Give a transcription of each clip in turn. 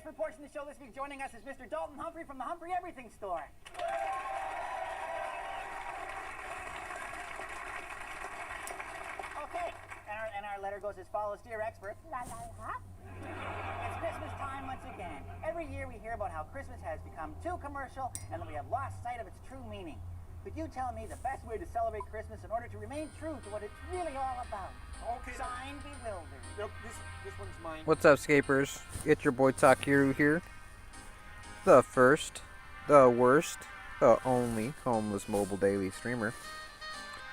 expert portion of the show this week, joining us is Mr. Dalton Humphrey from the Humphrey Everything Store. Okay, and our letter goes as follows. Dear expert, la la la. It's Christmas time once again. Every year we hear about how Christmas has become too commercial and that we have lost sight of its true meaning. Could you tell me the best way to celebrate Christmas in order to remain true to what it's really all about? Okay. Signed, Bewildered. Nope, this one's mine. What's up, Scapers? It's your boy Takiru here. The first, the worst, the only homeless mobile daily streamer.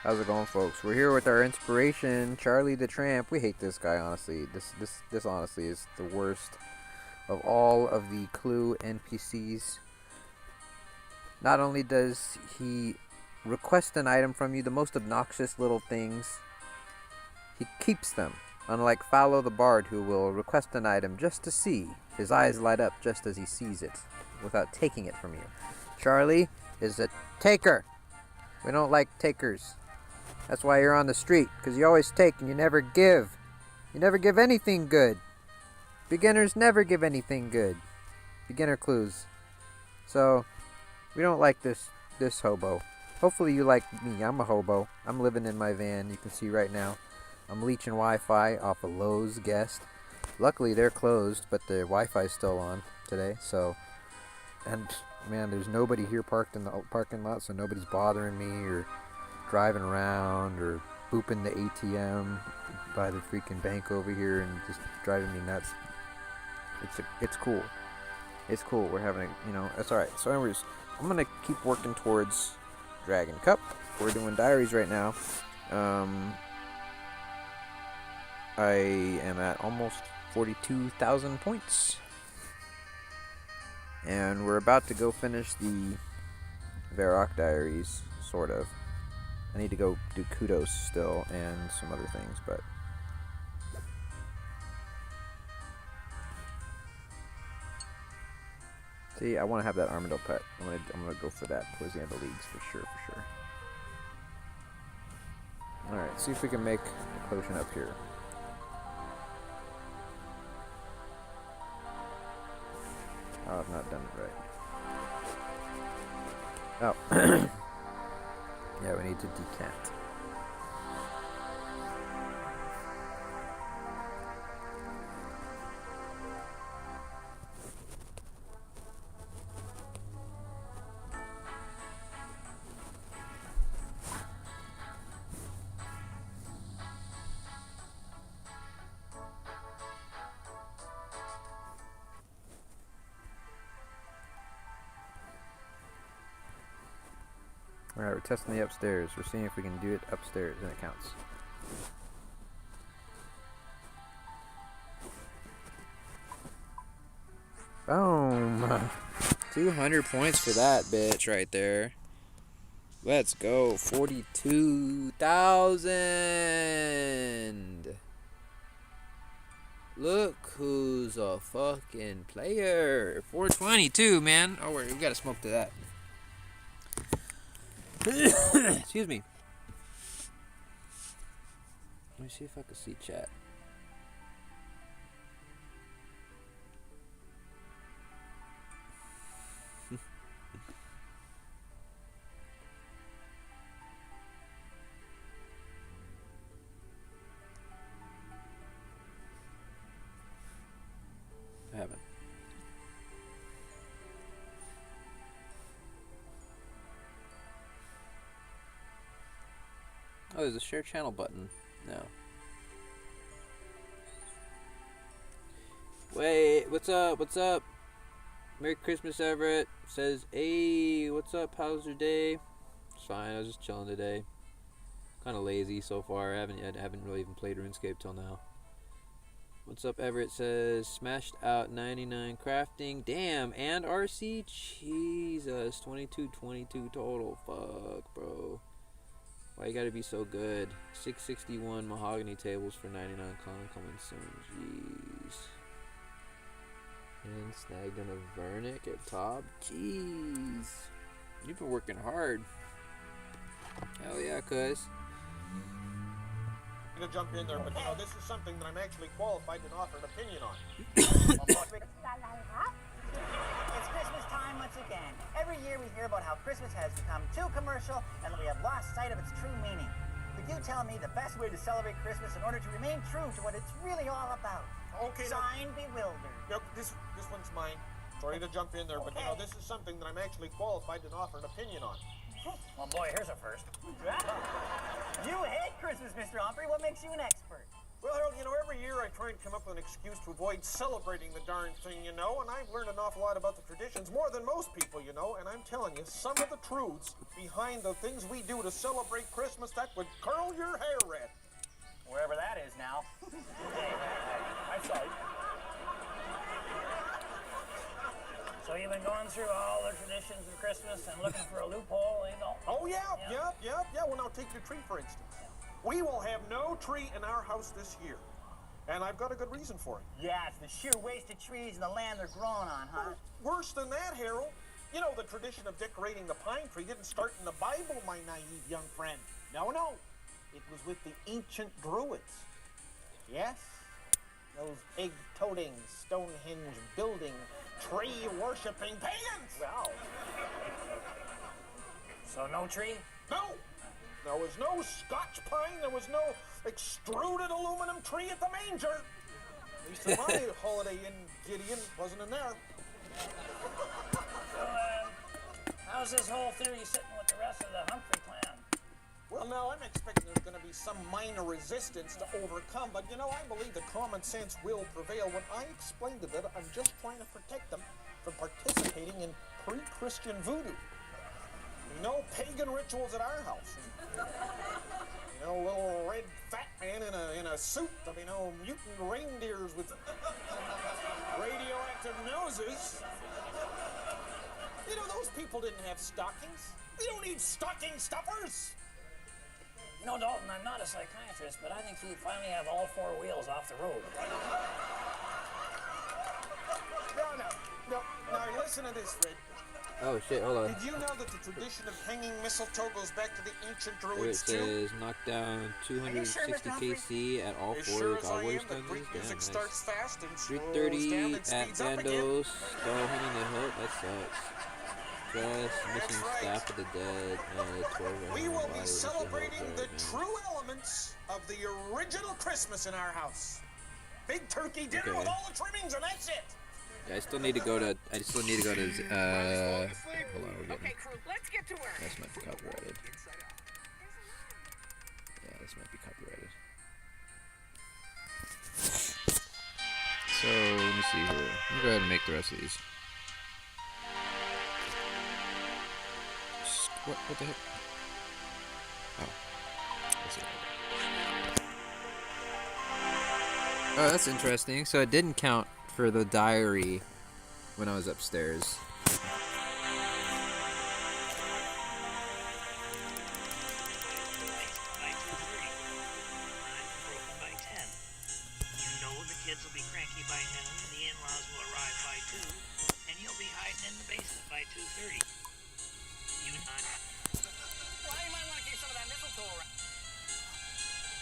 How's it going, folks? We're here with our inspiration, Charlie the Tramp. We hate this guy, honestly. This honestly is the worst of all of the Clue NPCs. Not only does he request an item from you, the most obnoxious little things, he keeps them. Unlike Fallow the Bard, who will request an item just to see. His eyes light up just as he sees it, without taking it from you. Charlie is a taker. We don't like takers. That's why you're on the street, because you always take and you never give. You never give anything good. Beginners never give anything good. Beginner clues. So, we don't like this hobo. Hopefully you like me. I'm a hobo. I'm living in my van. You can see right now. I'm leeching Wi-Fi off a Lowe's guest. Luckily they're closed, but the Wi-Fi's still on today. So, and man, there's nobody here parked in the parking lot, so nobody's bothering me or driving around or booping the ATM by the freaking bank over here and just driving me nuts. It's cool. It's cool. We're having it's alright. So anyways, I'm gonna keep working towards Dragon Cup. We're doing diaries right now. I am at almost 42,000 points. And we're about to go finish the Varrock diaries, sort of. I need to go do kudos still and some other things, but see, I want to have that Armadillo pet. I'm gonna go for that towards the end of the leagues for sure. Alright, see if we can make a potion up here. Oh, I've not done it right. Oh. Yeah, we need to decant. Alright, we're testing the upstairs. We're seeing if we can do it upstairs, and it counts. Boom! 200 points for that bitch right there. Let's go. 42,000! Look who's a fucking player. 422, man. Oh, we gotta smoke to that. Excuse me. Let me see if I can see chat. I haven't. Oh, there's a share channel button now. Wait, what's up? What's up? Merry Christmas, Everett. Says, hey, what's up? How's your day? It's fine. I was just chilling today. Kind of lazy so far. I haven't really even played RuneScape till now. What's up, Everett? Says, smashed out 99 crafting. Damn, and RC? Jesus, 22 total. Fuck, bro. Why you gotta be so good? 661 mahogany tables for 99 clown coming soon. Jeez. And snagged in a Vernic at top. Jeez. You've been working hard. Hell yeah, cuz. to jump in there, but you know, this is something that I'm actually qualified to offer an opinion on. It's Christmas time once again. Every year we hear about how Christmas has become too commercial and that we have lost sight of its true meaning. Could you tell me the best way to celebrate Christmas in order to remain true to what it's really all about? Okay. Sign bewildered. Yep, this one's mine. Sorry to jump in there, but you know, this is something that I'm actually qualified to offer an opinion on. Well, boy, here's a first. You hate Christmas, Mr. Humphrey. What makes you an expert? Well, Harold, you know, every year I try and come up with an excuse to avoid celebrating the darn thing, you know, and I've learned an awful lot about the traditions, more than most people, you know, and I'm telling you, some of the truths behind the things we do to celebrate Christmas, that would curl your hair red. Wherever that is now. Hey, I saw you. So you've been going through all the traditions of Christmas and looking for a loophole, you know? Oh, yeah. Well, now take your tree, for instance. We will have no tree in our house this year, and I've got a good reason for it. Yeah, it's the sheer waste of trees and the land they're growing on, huh? Worse than that, Harold. You know, the tradition of decorating the pine tree didn't start in the Bible, my naive young friend. No. It was with the ancient Druids. Yes? Those egg-toting, Stonehenge-building, tree-worshipping pagans! Well. So no tree? No! There was no Scotch pine, there was no extruded aluminum tree at the manger. At least in my Holiday Inn Gideon wasn't in there. So, how's this whole theory sitting with the rest of the Humphrey clan? Well, now, I'm expecting there's going to be some minor resistance to overcome, but, you know, I believe that common sense will prevail. When I explained to them, I'm just trying to protect them from participating in pre-Christian voodoo. No pagan rituals at our house. You know, little red fat man in a suit of, you know, mutant reindeers with radioactive noses. You know, those people didn't have stockings. We don't need stocking stuffers. You know, Dalton, I'm not a psychiatrist, but I think you finally have all four wheels off the road. No. Now, listen to this, Fred. Oh shit, hold on. Did you know that the tradition of hanging mistletoe goes back to the ancient Here it Druids, too? says knock down 260 KC at all As four sure as I Cowboys am, the dungeons. Greek Damn, music nice. starts fast and slows 330 down and at speeds up again. Bandos. Still hunting the hilt. That sucks. Just missing right. staff of the dead. 12 We will be bodies, celebrating right, the man. true elements of the original Christmas in our house. Big turkey dinner Okay. with all the trimmings, and that's it. Yeah, I still need to go to. Hold on, we're getting. Okay, crew, let's get to work. This might be copyrighted. Yeah, this might be copyrighted. So let me see here. Let me go ahead and make the rest of these. What the heck? Oh, let's see. Oh, that's interesting. So it didn't count for the diary when I was upstairs. Kids will be cranky by noon, and the in-laws will arrive by 2, and you'll be hiding in the basement by 2:30. You not. Well, you might want to keep some of that mistletoe around.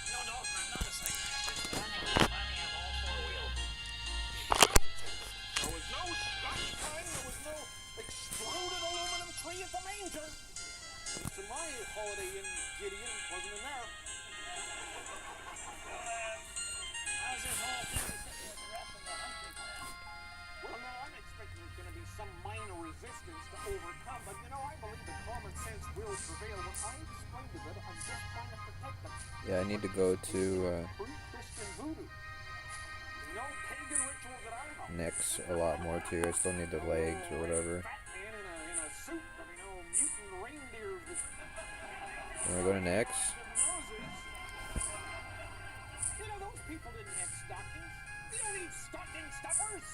No, Dalton, I'm not a psychiatrist, but I think you finally have all four wheels. There was no Scotch pine, there was no exploded aluminum tree at the manger. At least in my Holiday Inn Gideon wasn't in there. How's this whole theory sitting with the rest of the Humphrey clan? Well, now, I'm expecting there's going to be some minor resistance to overcome, but, you know, I believe that common sense will prevail. When I explained to them, I'm just trying to protect them. Yeah, I need to go to Pre-Christian voodoo. No pagan rituals at our house. necks a lot more too. I still need the legs or whatever. Fat man in a suit of, you know, mutant reindeers with I'm gonna go to necks. noses. You know, those people didn't have stockings. We don't need stocking stuffers.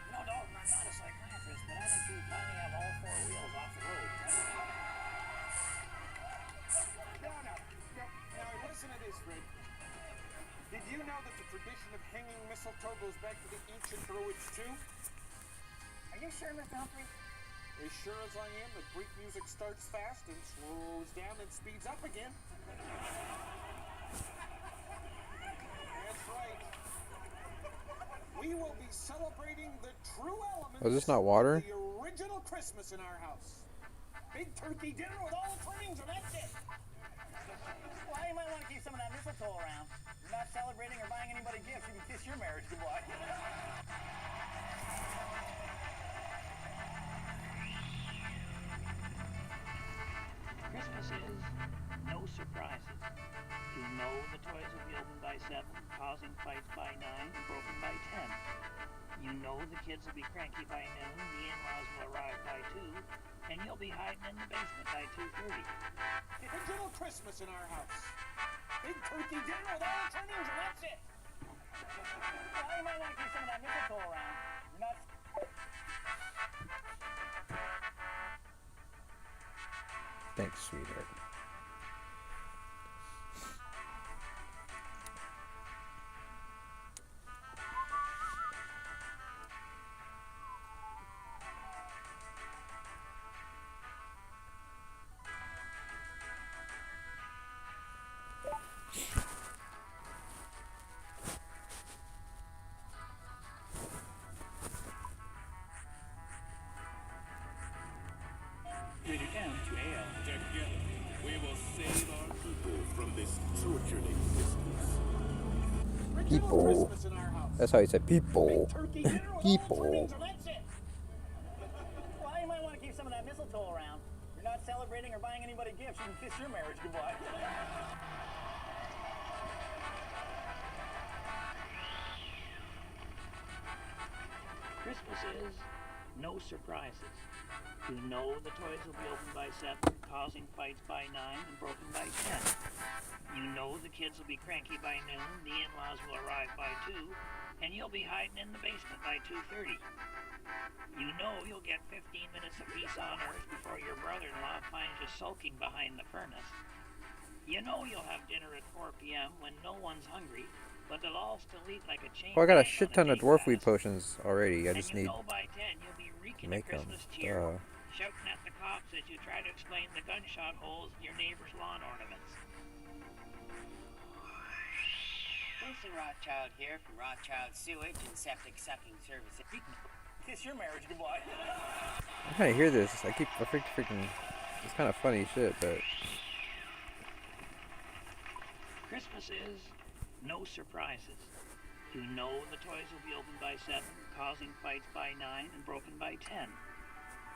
No, Dalton, I'm not a psychiatrist, but I think you finally have all four wheels off the road. No. Now, listen to this, Fred. Did you know that the tradition of hanging mistletoe goes back to the ancient Druids, too? Are you sure, Mr. Humphrey? As sure as I am, the Greek music starts fast and slows down and speeds up again. celebrating the true elements Was this not water? of the original Christmas in our house. Big turkey dinner with all the trimmings, and that's it. Well, you might want to keep some of that mistletoe around. You're not celebrating or buying anybody gifts. You can kiss your marriage goodbye. Christmas is no surprises. You know the toys will be opened by 7, causing fights by 9, and broken by 10. You know the kids will be cranky by noon, the in-laws will arrive by 2, and you'll be hiding in the basement by 2:30. The original Christmas in our house. Big turkey dinner with all the trimmings, and that's it. Well, you might want to keep some of that mistletoe around. You're not... Thanks, sweetheart. Rated M to AL. Together, we will save our people from this torturing existence. Original People. Christmas in our house. That's how you say people. Big turkey dinner with all the People. trimmings, and that's it. Well, you might want to keep some of that mistletoe around. You're not celebrating or buying anybody gifts. You can kiss your marriage goodbye. Christmas is no surprises. You know the toys will be opened by 7, causing fights by 9, and broken by 10. You know the kids will be cranky by noon, the in-laws will arrive by 2, and you'll be hiding in the basement by 2:30. You know you'll get 15 minutes of peace on earth before your brother-in-law finds you sulking behind the furnace. You know you'll have dinner at 4 p.m. when no one's hungry, but they'll all still eat like a chain. Well, I got a gang shit on ton of day dwarf weed pass. potions already. I just And you need know by 10 you'll be reeking make of 'em. Christmas cheer, Duh. shouting at the cops as you try to explain the gunshot holes in your neighbor's lawn ornaments. Wilson Rothschild here from Rothschild Sewage and Septic Sucking Services. Kiss your marriage goodbye. I kind of hear this. I freaking. It's kind of funny shit, but Christmas is no surprises. You know the toys will be opened by 7, causing fights by 9, and broken by 10.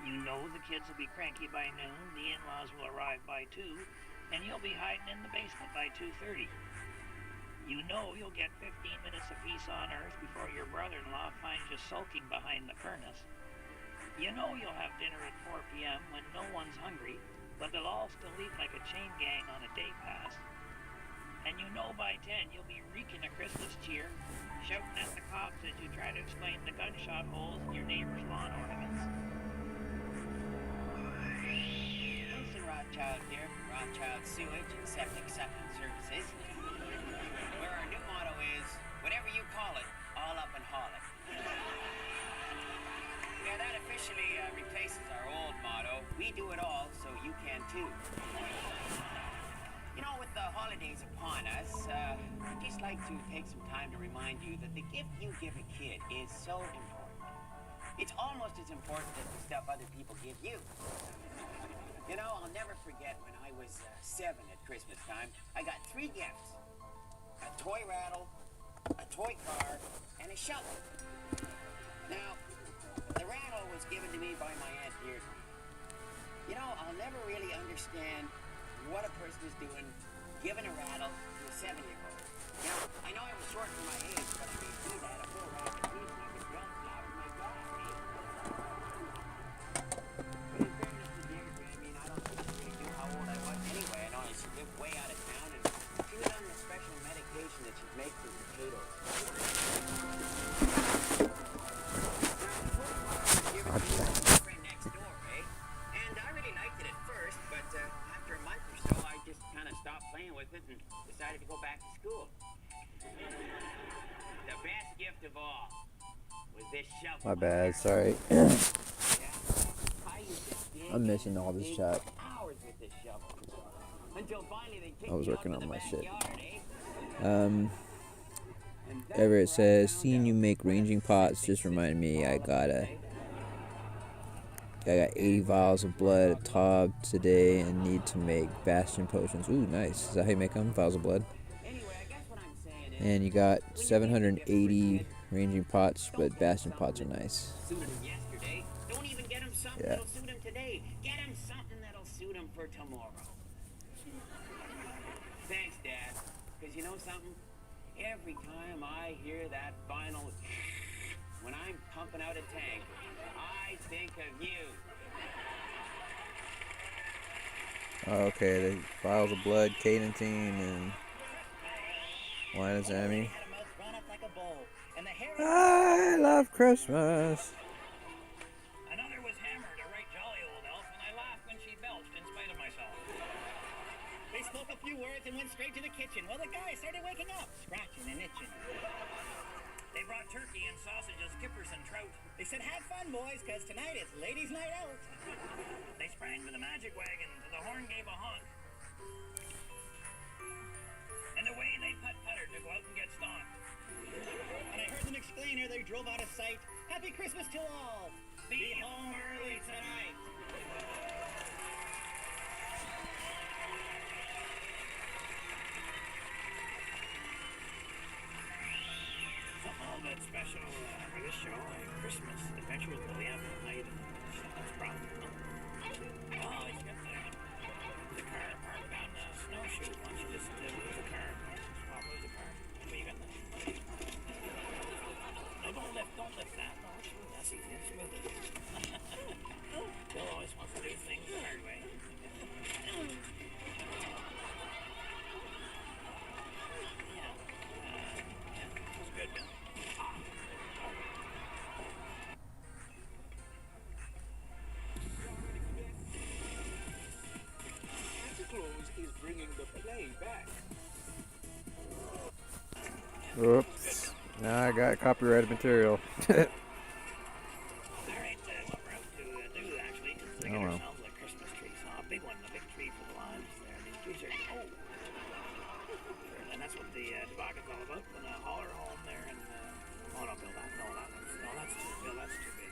You know the kids will be cranky by noon, the in-laws will arrive by 2, and you'll be hiding in the basement by 2:30. You know you'll get 15 minutes of peace on earth before your brother-in-law finds you sulking behind the furnace. You know you'll have dinner at 4 p.m. when no one's hungry, but they'll all still eat like a chain gang on a day pass. And you know by 10 you'll be reeking of Christmas cheer, shouting at the cops as you try to explain the gunshot holes in your neighbor's lawn ornaments. Wilson Rothschild here from Rothschild Sewage and Septic Sucking Services. Where our new motto is, whatever you call it, all up and haul it. Yeah, that officially replaces our old motto, we do it all so you can too. You know, with the holidays upon us, I'd just like to take some time to remind you that the gift you give a kid is so important. It's almost as important as the stuff other people give you. You know, I'll never forget when I was 7 at Christmas time, I got 3 gifts. A toy rattle, a toy car, and a shovel. Now, the rattle was given to me by my Aunt Deirdre. You know, I'll never really understand what a person is doing giving a rattle to a 7-year-old. Now, I know I was short for my age, but I mean, he had a full rack of teeth and I could jump out of my god, eh? But in fairness to Deirdre, I mean, I don't think she really knew how old I was anyway. I know she lived way out of town and she was on the special medication that she'd make for potatoes. Friend next door, eh? And I really liked it at first, but after a month or so, I just kind of stopped playing with it and decided to go back to school. The best gift of all was this shovel. my bad. Sorry. Yeah. I used to dig I'm missing all this dig chat. hours with this shovel. Until finally they kicked I was me out working to on the my shit. backyard, eh? Everett says, seeing you make ranging pots just reminded me I got 80 vials of blood at Tob today and need to make bastion potions. Ooh, nice. Is that how you make them? Vials of blood? And you got 780 ranging pots, but bastion pots are nice. Suited him yesterday. Don't even get him something that'll suit him today. Get him something that'll suit him for tomorrow. Thanks, Dad. Because you know something? Every time I hear that final when I'm pumping out a tank, I think of you. Okay, the vials of blood, Cadentine, and Linazami. I love Christmas. Another was hammered, a right jolly old elf, and I laughed when she belched in spite of myself. They spoke a few words and went straight to the kitchen. Well, the guy started waking up, scratching and itching. They brought turkey and sausages, kippers and trout. They said, have fun, boys, because tonight is ladies' night out. They sprang to the magic wagon, to the horn gave a honk. And away they putt-puttered to go out and get stocked. And I heard them explain ere they drove out of sight, Happy Christmas to all. Be home early tonight. Something a little bit special for this show, like Christmas Adventure with William at night. That's probably oh, he's got the car parked down the snowshoe. Why don't you just move the car? I'll move the car. What you got there? No, don't lift that. No, that's easy. Smooth it. Bill always wants to do things the hard way. Good, Bill. Santa Claus is bringing the play back. Oops. Now I got copyrighted material. Alright, what we're out to do actually is get well. ourselves a Christmas tree. So a big one, a big tree for the limes there. These trees are, and that's what the toboggan's all about. And a holler home there, and oh no, Bill, that's too big.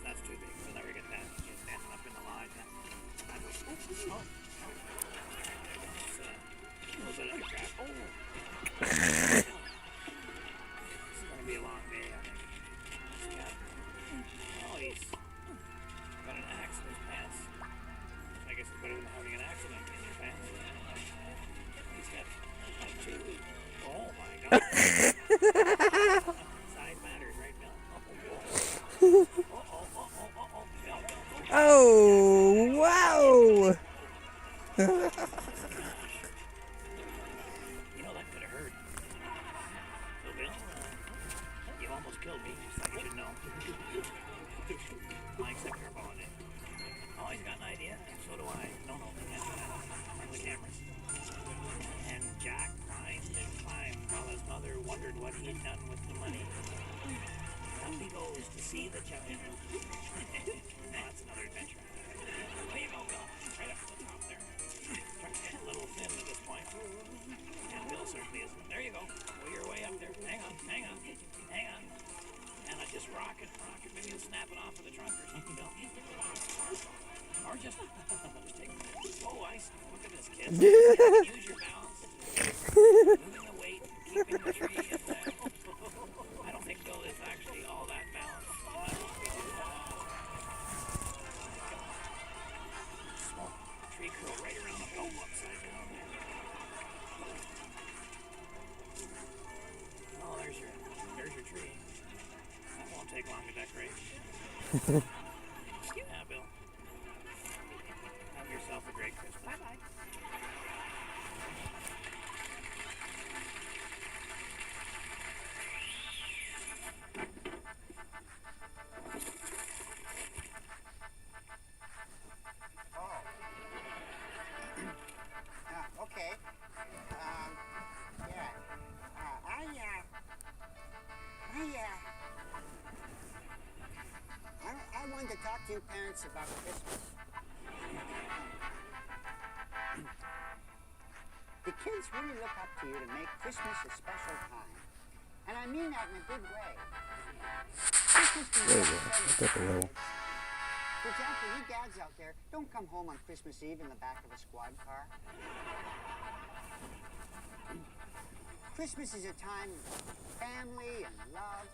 That's too big. We'll never get that. Just standing up in the line. That was, oops, oh. It's a little bit of a crap. Oh. This is gonna be a long day, I think. Oh, he's got an axe in his pants. I guess it's better than having an accident in your pants. He's got two. Oh my God. Size matters, right, Bill? Bill. Oh, wow! You know that could have hurt. So, Bill, you almost killed me, just like you should know. I accept your apology. Oh, he's got an idea, and so do I. No, they can't do that. On the cameras. And Jack climbed and climbed while his mother wondered what he'd done with the money. Up he goes to see the giant. That's another adventure. There you go, Bill. Right up to the top there. Truck's getting a little thin at this point. And Bill certainly isn't. There you go. Well, you're way up there. Hang on. And I just rock it. Maybe you'll snap it off of the trunk or something, Bill. Or just take it. Oh, I see. Look at this, kid. Use your balance. Moving the weight, keeping the tree in there. I don't think Bill is actually all that balanced. Small tree curl right around the belt upside down there. Oh, there's your tree. That won't take long to decorate. Yeah, Bill. Have yourself a great Christmas. Bye-bye. Okay. Yeah. I wanted to talk to you parents about Christmas. The kids really look up to you to make Christmas a special time. And I mean that in a good way. Christmas can There be you go. upsetting. I took a little. For example, you dads out there, don't come home on Christmas Eve in the back of a squad car. Christmas is a time of family and love.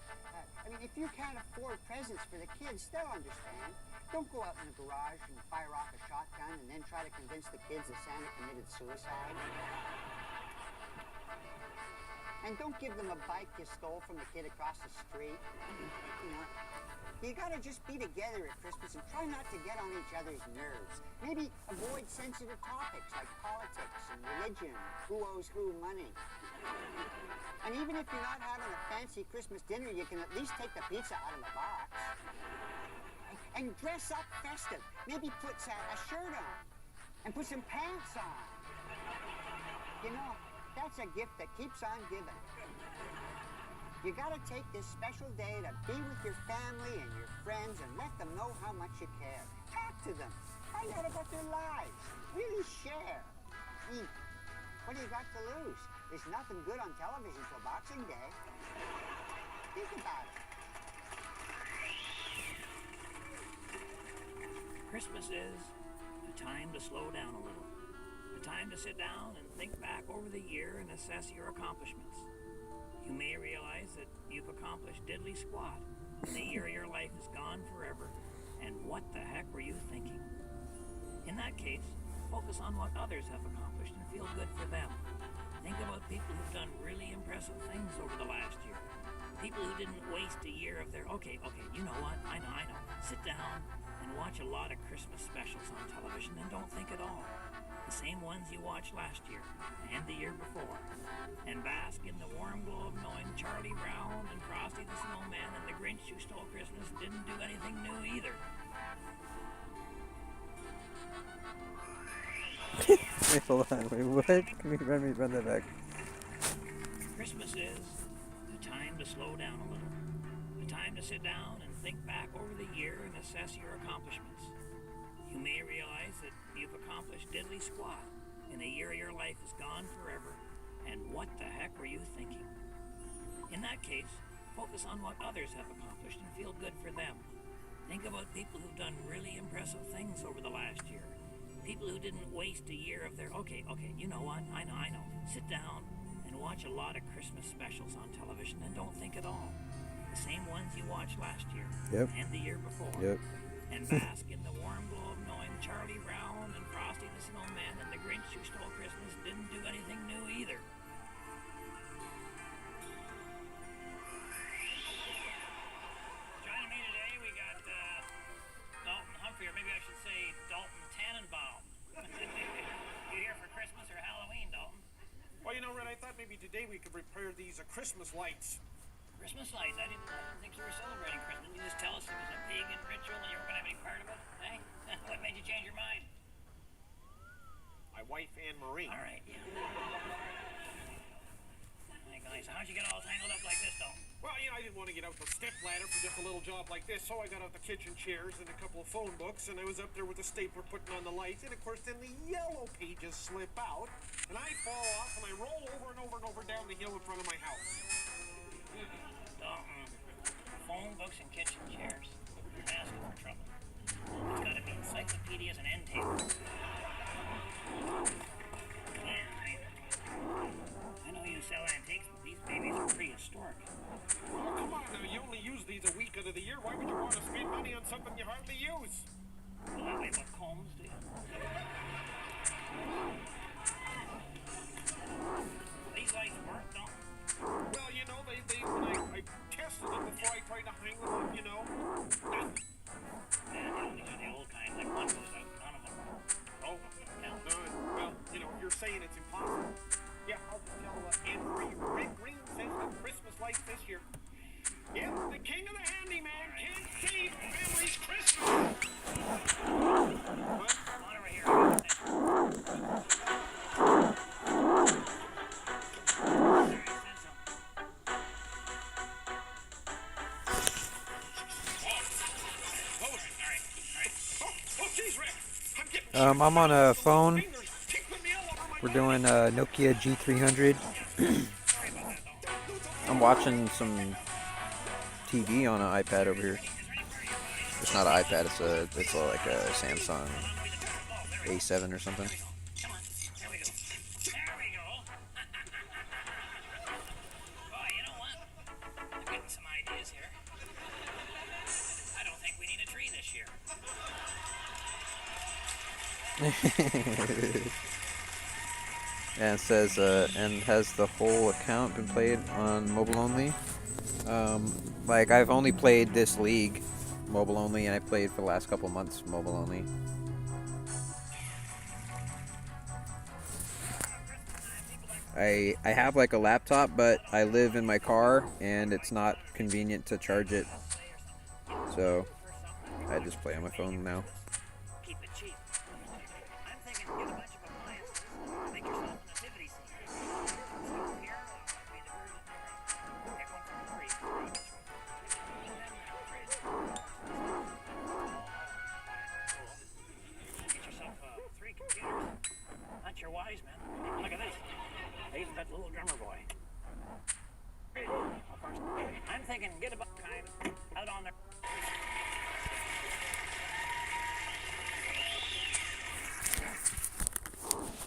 I mean, if you can't afford presents for the kids, they'll understand. Don't go out in the garage and fire off a shotgun and then try to convince the kids that Santa committed suicide. And don't give them a bike you stole from the kid across the street. You know, you gotta just be together at Christmas and try not to get on each other's nerves. Maybe avoid sensitive topics like politics and religion, who owes who money. And even if you're not having a fancy Christmas dinner, you can at least take the pizza out of the box. And dress up festive. Maybe put a shirt on and put some pants on. You know, that's a gift that keeps on giving. You gotta take this special day to be with your family and your friends and let them know how much you care. Talk to them. Find out about their lives. Really share. I mean, what do you got to lose? There's nothing good on television till Boxing Day. Think about it. Christmas is a time to slow down a little. A time to sit down and think back over the year and assess your accomplishments. You may realize that you've accomplished diddly squat, and the year of your life is gone forever, and what the heck were you thinking? In that case, focus on what others have accomplished and feel good for them. Think about people who've done really impressive things over the last year. People who didn't waste a year of their, okay, you know what, I know. Sit down and watch a lot of Christmas specials on television and don't think at all. The same ones you watched last year and the year before. And bask in the warm glow of knowing Charlie Brown and Frosty the Snowman and the Grinch Who Stole Christmas didn't do anything new either. Wait, hold on. Wait, what? Can you run that back? Christmas is a time to slow down a little. A time to sit down and think back over the year and assess your accomplishments. You may realize that you've accomplished diddly squat, and the year of your life is gone forever, and what the heck were you thinking? In that case, focus on what others have accomplished and feel good for them. Think about people who've done really impressive things over the last year. People who didn't waste a year of their, okay, you know what, I know. Sit down and watch a lot of Christmas specials on television and don't think at all. The same ones you watched last year and the year before. And bask in the warm glow of knowing Charlie Brown and Frosty the Snowman and the Grinch Who Stole Christmas didn't do anything new either. Joining me today, we got Dalton Humphrey, or maybe I should say Dalton Tannenbaum. You here for Christmas or Halloween, Dalton? Well, you know, Red, I thought maybe today we could repair these Christmas lights. Christmas lights? I didn't think you were celebrating Christmas. Didn't you just tell us it was a pagan ritual and you weren't going to have any part of it? Hey? What made you change your mind? My wife, Anne-Marie. All right, yeah. My God, so how'd you get all tangled up like this, though? Well, you know, I didn't want to get out the step ladder for just a little job like this, so I got out the kitchen chairs and a couple of phone books, and I was up there with the stapler putting on the lights, and of course then the yellow pages slip out, and I fall off, and I roll over and over and over down the hill in front of my house. Dalton, phone books and kitchen chairs. You're asking for trouble. It's got to be encyclopedias and end tables. I know you sell antiques, but these babies are prehistoric. Oh, come on now, you only use these a week out of the year. Why would you want to spend money on something you hardly use? Well, that way, what combs do you? These lights work, don't they? Well, you know, when I tested them before I tried to hang them up, you know. Yeah, these are the old kind, like one goes out, none of them. Oh, No. well, you know, you're saying it's impossible. Yeah, I'll just tell Anne-Marie, Red Green says the Christmas lights this year. Yeah, the king of the handyman can't save family's Christmas. What? Come on over here. I'm on a phone. We're doing Nokia G300. I'm watching some TV on an iPad over here. It's not an iPad. It's like a Samsung A7 or something. Come on, there we go. There we go. Boy, you know what? I'm getting some ideas here. I don't think we need a tree this year. And it says, and has the whole account been played on mobile only? Like, I've only played this league mobile only, and I played for the last couple months mobile only. I have like a laptop, but I live in my car, and it's not convenient to charge it. So, I just play on my phone now. Keep it cheap. I'm thinking get a bunch of appliances and make yourself a nativity scene. So here will be the version there. Get one from the tree. And then the fridge. Get yourself 3 computers. That's your wise man. Look at this. They even got the little drummer boy. I'm thinking get a bunch of time out on the...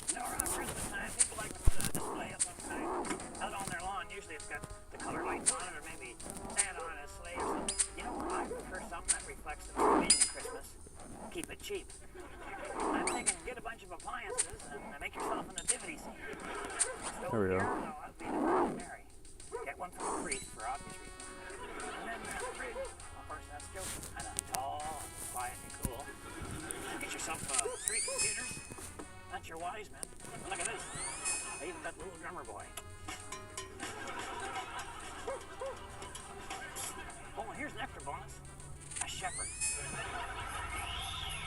You know, around Christmas time, people like to put a display up outside, out on their lawn. Usually it's got the color lights on it, or maybe Santa on a sleigh or something. You know, I prefer something that reflects the meaning of Christmas. Keep it cheap. I'm thinking get a bunch of appliances and make yourself a nativity scene. There we go. That'd be the Virgin Mary. Get one from a priest for obvious reasons. And then the fridge, of course, that's Joseph. Kind of tall and quiet and cool. Get yourself 3 computers. That's your wise man. Look at this. They even got the little drummer boy. Oh, and here's an extra bonus. A shepherd.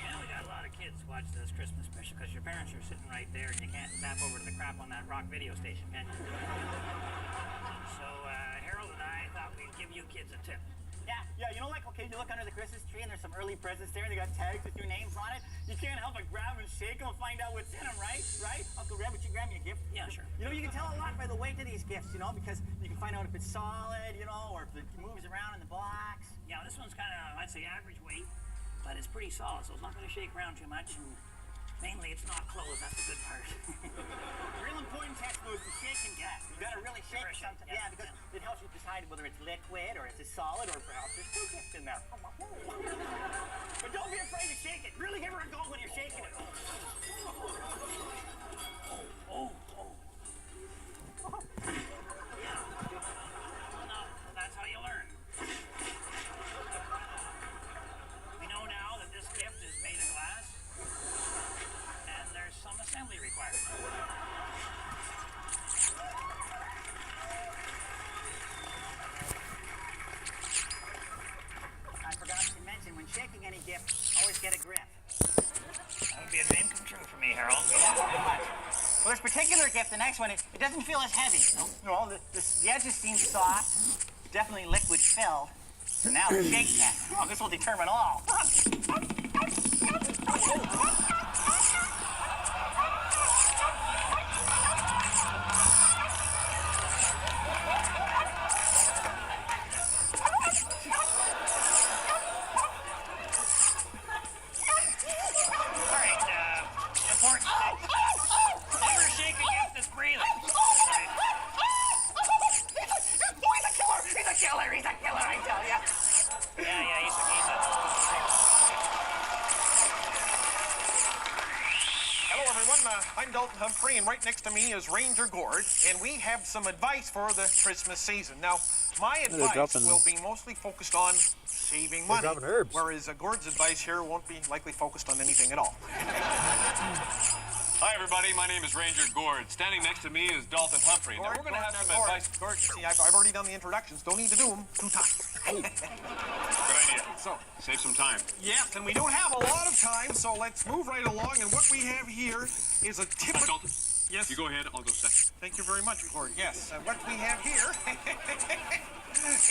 You know, we got a lot of kids watch this Christmas special because your parents are sitting right there and you can't zap over to the crap on that rock video station, can you? So, Harold and I thought we'd give you kids a tip. Yeah, you know, like, okay, you look under the Christmas tree and there's some early presents there and they got tags with your names on it. You can't help but grab and shake them and find out what's in them, right? Right? Uncle Red, would you grab me a gift? Yeah, sure. You know, you can tell a lot by the weight of these gifts, you know, because you can find out if it's solid, you know, or if it moves around in the box. Yeah, this one's kind of, I'd say, average weight, but it's pretty solid, so it's not going to shake around too much, and mainly it's not closed. That's the good part. Real important test was the shaking gas. You gotta really shake it sometimes. Yeah, because it helps you decide whether it's liquid or it's a solid or perhaps there's 2 gifts in there. But don't be afraid to shake it. Really give her a go when you're shaking it. Oh. Yeah. No, that's how you learn. We know now that this gift is made of glass, and there's some assembly required. I forgot to mention, when shaking any gift, always get a grip. That would be a dream come true for me, Harold. Well, this particular gift, the next one, it doesn't feel as heavy. You know, the edges seem soft, definitely liquid filled. So now the shake test. Oh, this will determine all. Never shake a gift that's breathing. He's a killer, I tell ya. Yeah, he's a Hello, everyone. I'm Dalton Humphrey, and right next to me is Ranger Gord, and we have some advice for the Christmas season. Now, my advice will be mostly focused on saving money, whereas Gord's advice here won't be likely focused on anything at all. Hi, everybody. My name is Ranger Gord. Standing next to me is Dalton Humphrey. Now, we're going to have some advice. Gord, you see, I've already done the introductions. Don't need to do them 2 times. Good idea. So, Save some time. yes, and we don't have a lot of time, so let's move right along. And what we have here is a typical... Dalton, Yes? you go ahead. I'll go second. Thank you very much, Gord. Yes, what we have here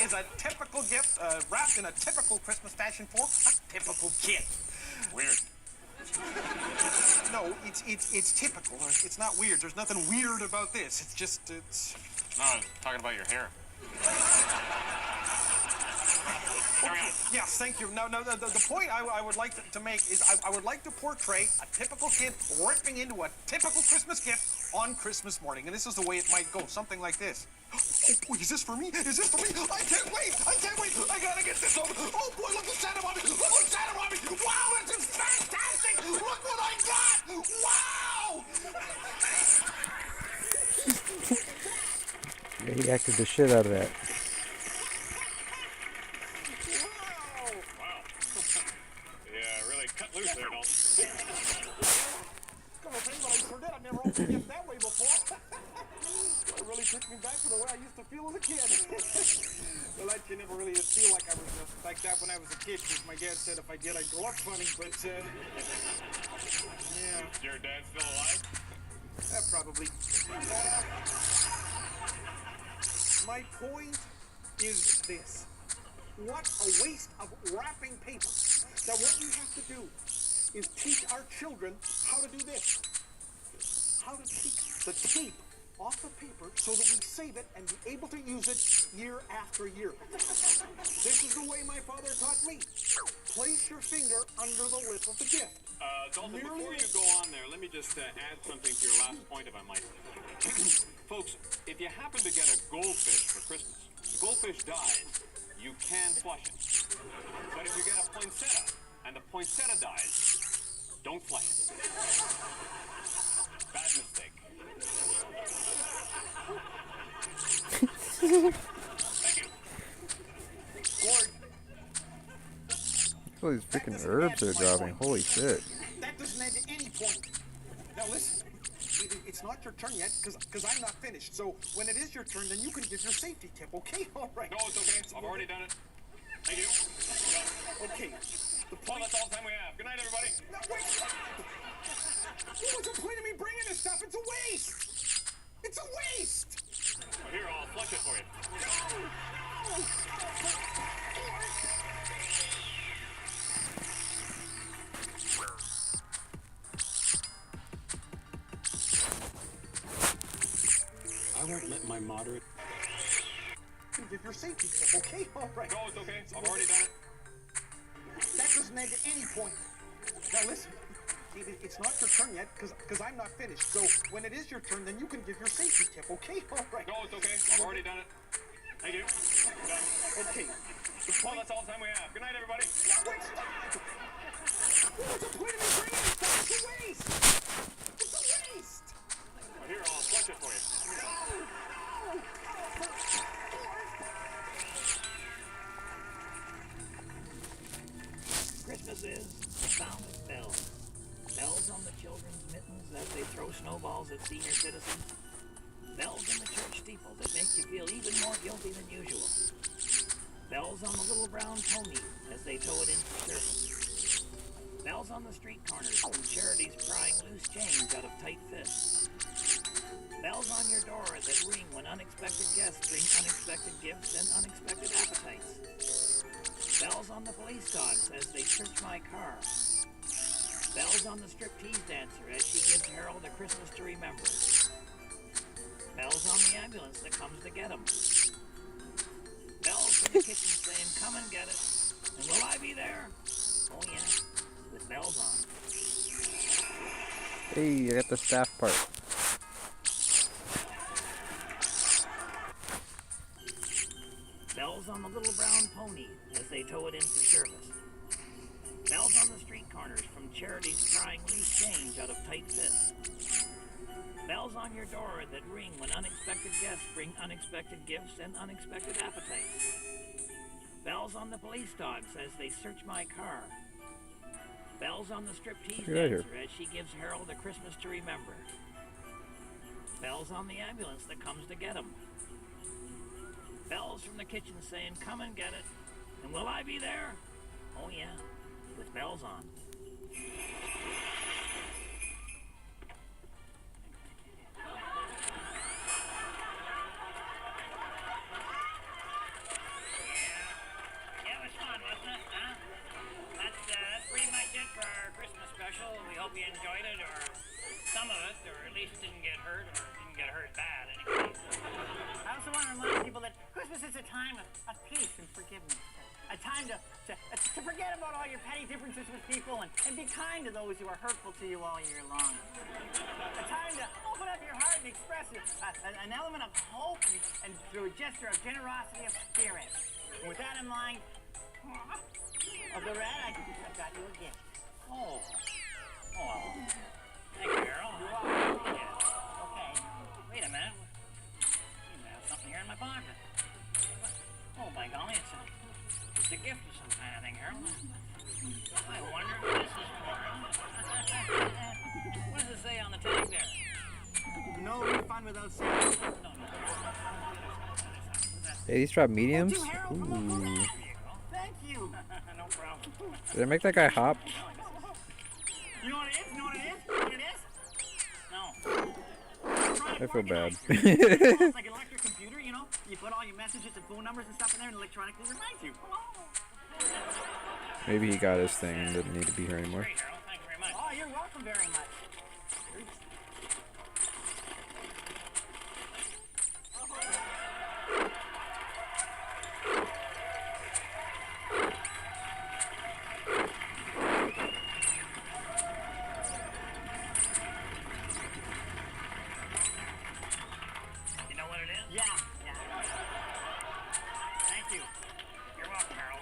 is a typical gift wrapped in a typical Christmas fashion for a typical kid. Weird. No, it's typical. It's not weird. There's nothing weird about this. It's just, No, I'm talking about your hair. Yes, thank you. No, the point I would like to make is I would like to portray a typical kid ripping into a typical Christmas gift on Christmas morning. And this is the way it might go, something like this. Oh boy, is this for me? Is this for me? I can't wait! I can't wait! I gotta get this over. Oh boy, look at Santa Bobby! Look what Santa Bobby! Wow, this is fantastic! Look what I got! Wow! Yeah, he acted the shit out of that. Yeah, really cut loose there, Dalton. Gonna say, but I forget I've never opened a gift that way before. It really took me back to the way I used to feel as a kid. Well, I never really did feel like I was like that when I was a kid, because my dad said if I did, I'd grow up funny, but, yeah. Is your dad still alive? Probably. My point is this. What a waste of wrapping paper. Now, what we have to do is teach our children how to do this. How to take the tape off the paper so that we save it and be able to use it year after year. This is the way my father taught me. Place your finger under the lip of the gift. Dalton, before you go on there, let me just add something to your last point, if I might. Folks, if you happen to get a goldfish for Christmas, the goldfish dies, you can flush it. But if you get a poinsettia, and the poinsettia dies, don't flush it. Bad mistake. Thank you. Gord, All these freaking herbs are dropping. Holy shit. that doesn't add to any point. Now listen, it's not your turn yet, because I'm not finished. So when it is your turn, then you can give your safety tip, okay? All right. No, it's okay. I've already done it. Thank you. Okay. The Well, point... that's all the time we have. Good night, everybody. No, wait, stop! What's the point of me bringing this stuff? It's a waste! It's a waste! Well, here, I'll flush it for you. I won't let my moderate... You can give your safety tip, okay? All right. No, it's okay. I've already done it. That doesn't add to any point. Now listen, it's not your turn yet, because I'm not finished. So when it is your turn, then you can give your safety tip, okay? All right. No, it's okay. I've already done it. Thank you. Done. Okay. Well, that's all the time we have. Good night, everybody. No, wait, stop! What's the point of me bringing this stuff? It's a waste! It's a waste! Well, here, I'll flush it for you. Christmas is the sound of bells. Bells on the children's mittens as they throw snowballs at senior citizens. Bells in the church steeple that make you feel even more guilty than usual. Bells on the little brown pony as they tow it into service. Bells on the street corners from charities prying loose change out of tight fists. Bells on your door that ring when unexpected guests bring unexpected gifts and unexpected appetites. Bells on the police dogs as they search my car. Bells on the striptease dancer as she gives Harold a Christmas to remember. Bells on the ambulance that comes to get him. Bells in the kitchen saying, come and get it. And will I be there? Oh yeah, with bells on. Hey, I got the staff part. Bells on the little brown pony as they tow it into service. Bells on the street corners from charities prying loose change out of tight fists. Bells on your door that ring when unexpected guests bring unexpected gifts and unexpected appetites. Bells on the police dogs as they search my car. Bells on the striptease dancer as she gives Harold a Christmas to remember. Bells on the ambulance that comes to get him. Bells from the kitchen saying, come and get it. And will I be there? Oh yeah, with bells on. Yeah, it was fun, wasn't it? Huh? That's pretty much it for our Christmas special. We hope you enjoyed it, or some of it, or at least didn't get hurt, or didn't get hurt bad anyway. I also want to remind people that Christmas time of peace and forgiveness. A time to forget about all your petty differences with people and be kind to those who are hurtful to you all year long. A time to open up your heart and express an element of hope and through a gesture of generosity of spirit. And with that in mind, of the red, I've got you a gift. Oh. Oh. Thank you, Harold. You're welcome. Yeah. Okay. Wait a minute. I have something here in my pocket. Oh, by golly, it's a gift of some kind, I think, Harold. I wonder what this is for. What does it say on the tag there? No refund without savings. No. Hey, these drop mediums? Oh, Harold, come on, Ooh. thank you. No problem. Did I make that guy hop? You know what it is? You know what it is? You know what it is? No. I feel bad. It's like an electric computer, you know? You put all your messages and phone numbers and stuff in there and electronically reminds you. Maybe he got his thing and didn't need to be here anymore. Great, Harold. Thank you very much. Oh, you're welcome very much. You know what it is? Yeah. Thank you. You're welcome, Harold.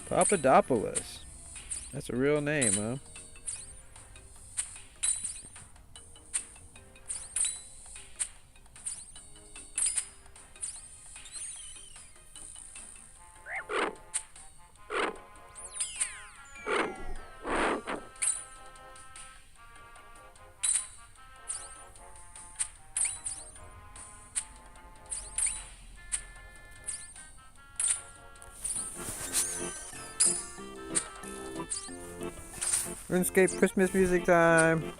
Papadopoulos. That's a real name, huh? RuneScape Christmas music time.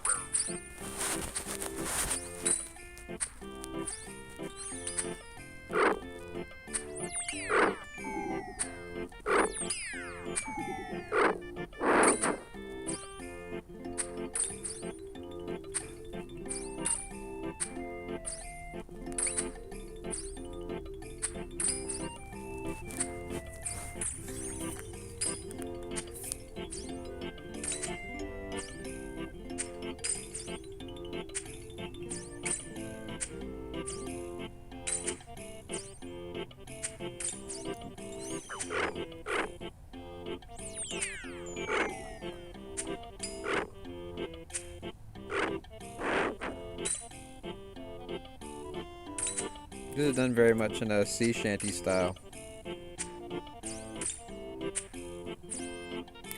This is done very much in a sea shanty style.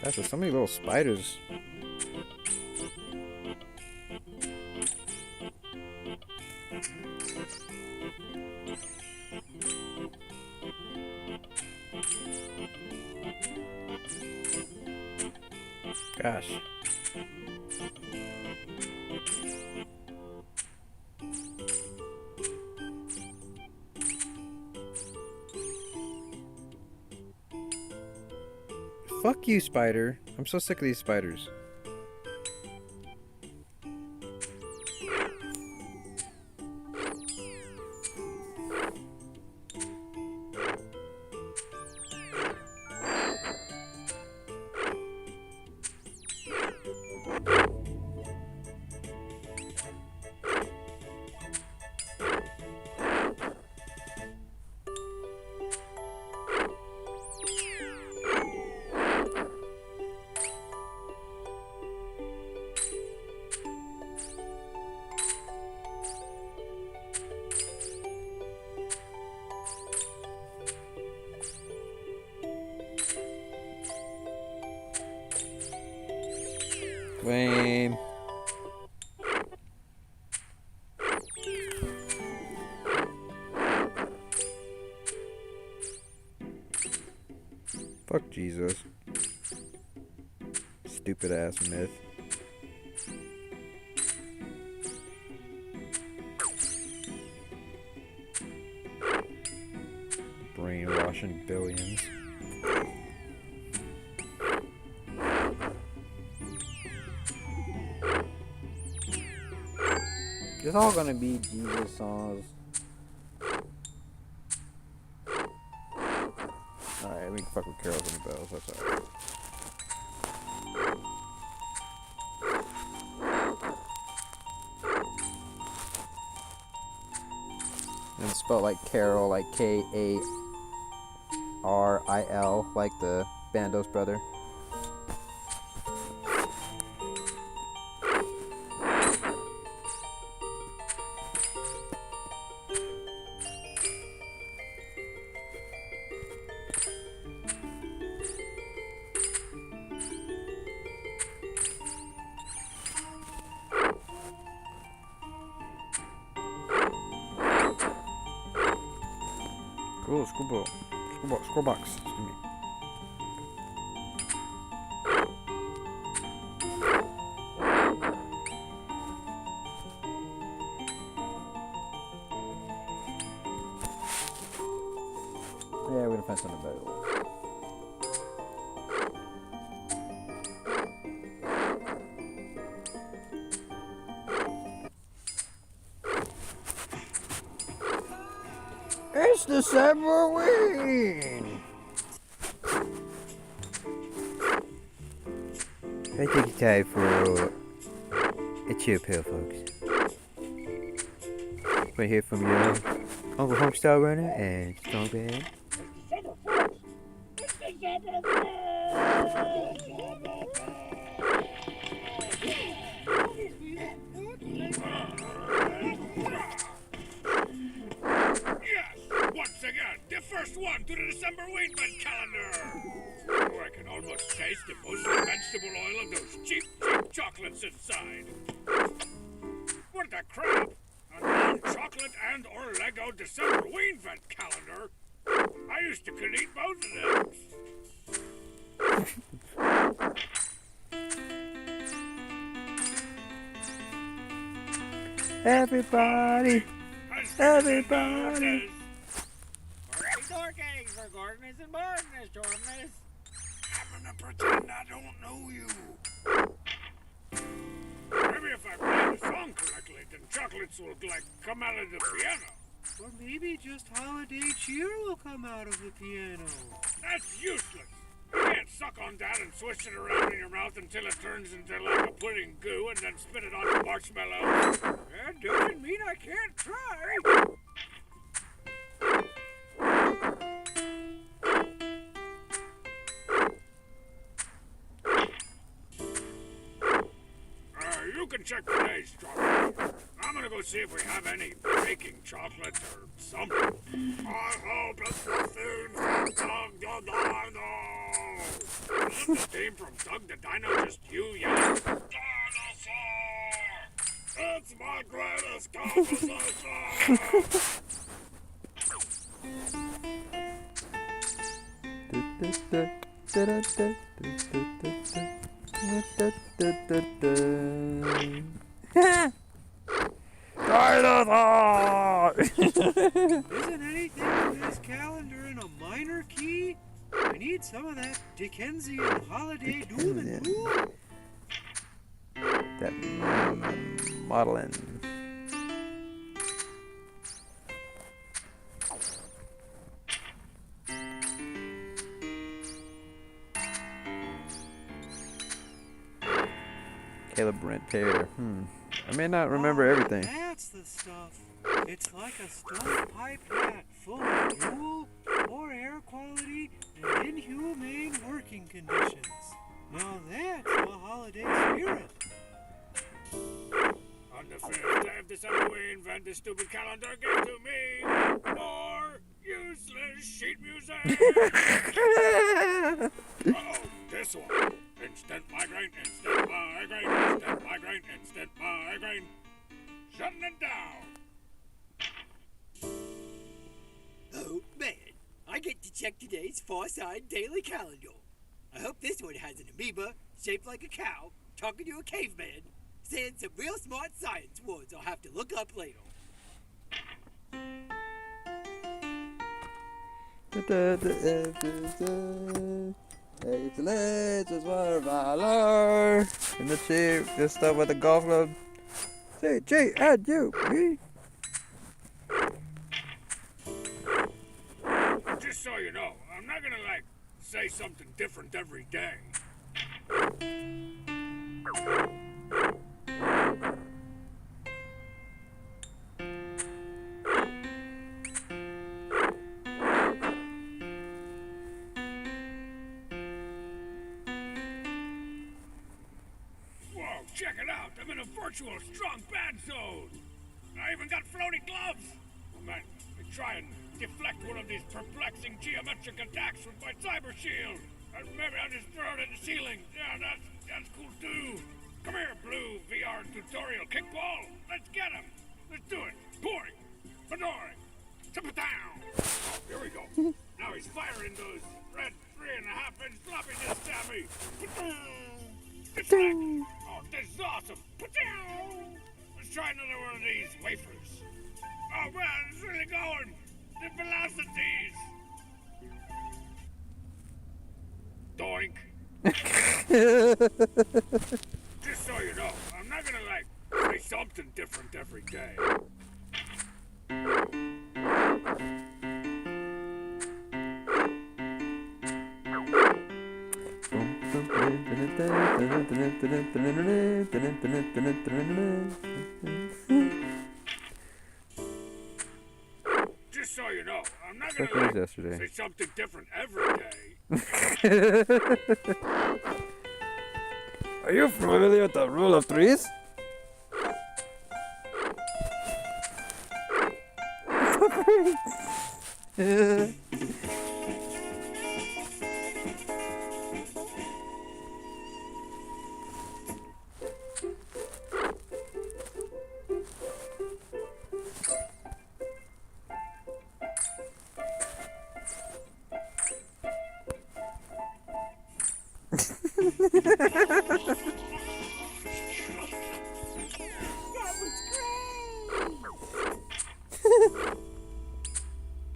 Gosh, there's so many little spiders. Gosh. Fuck you, spider. I'm so sick of these spiders. Lame. Fuck Jesus. Stupid ass myth. Brainwashing billions. It's all gonna be Jesus songs. Alright, we can fuck with carols and bells, that's alright. And it's spelled like Carol, like Karil, like the Bandos brother. Cool, school box. Excuse me. Yeah, we're gonna find something better. It's December Halloween! I think it's time for a chill pill, folks. Wanna hear from your Uncle Homestar Runner and Strong Band? Once again, the first one to the December Wingman calendar. Oh, I can almost taste the mostly vegetable oil of those cheap chocolates inside. What the crap? A non-chocolate and or Lego December Wingman calendar? I used to could eat both of them. Everybody! Everybody! Dorkies for Gordon's and Barton's, Jordan's. I'm gonna pretend I don't know you. Maybe if I play the song correctly, then chocolates will, like, come out of the piano. Or maybe just holiday cheer will come out of the piano. That's useless. You can't suck on that and swish it around in your mouth until it turns into like a pudding goo and then spit it onto marshmallows. That doesn't mean I can't try. You can check today's chocolate. I'm gonna go see if we have any baking chocolate or something. I hope it's the theme from Doug the Dino. Isn't the theme from Doug the Dino just you yelling, Dinosaur! It's my greatest composition! Dinosaur! Isn't anything in this calendar in a minor key? I need some of that Dickensian holiday doom and gloom. That modeling. Caleb Brent Taylor. I may not remember everything. That's the stuff. It's like a stovepipe hat full of fuel, poor air quality, and inhumane working conditions. Now that's the holiday spirit. On the first day of December, we invent this stupid calendar gift to me. More useless sheet music. Uh-oh, this one. Instant migraine, instant migraine. It's four-sided daily calendar. I hope this one has an amoeba shaped like a cow talking to a caveman, saying some real smart science words I'll have to look up later. Excellence is what valor. In the chief, this stuff with the golf club. Say J and U B. Just so you know, I'm not gonna, like, say something different every day. Whoa, check it out! I'm in a virtual strong bad zone! I even got floating gloves! I might try and deflect one of these perplexing geometric attacks with my cyber shield! And maybe I'll just throw it at the ceiling! Yeah, that's cool too! Come here, blue VR tutorial kickball! Let's get him! Let's do it! Boring! Bedoring! Tip-a-down! Oh, here we go! Now he's firing those red 3.5-inch floppy disks at me! Deflect! Oh, this is awesome! Let's try another one of these wafers. Oh man, it's really going! The velocities! Doink! Just so you know, I'm not gonna, like, say something different every day. Just so you know, I'm not gonna, like, say something different every day. Are you familiar with the rule of threes?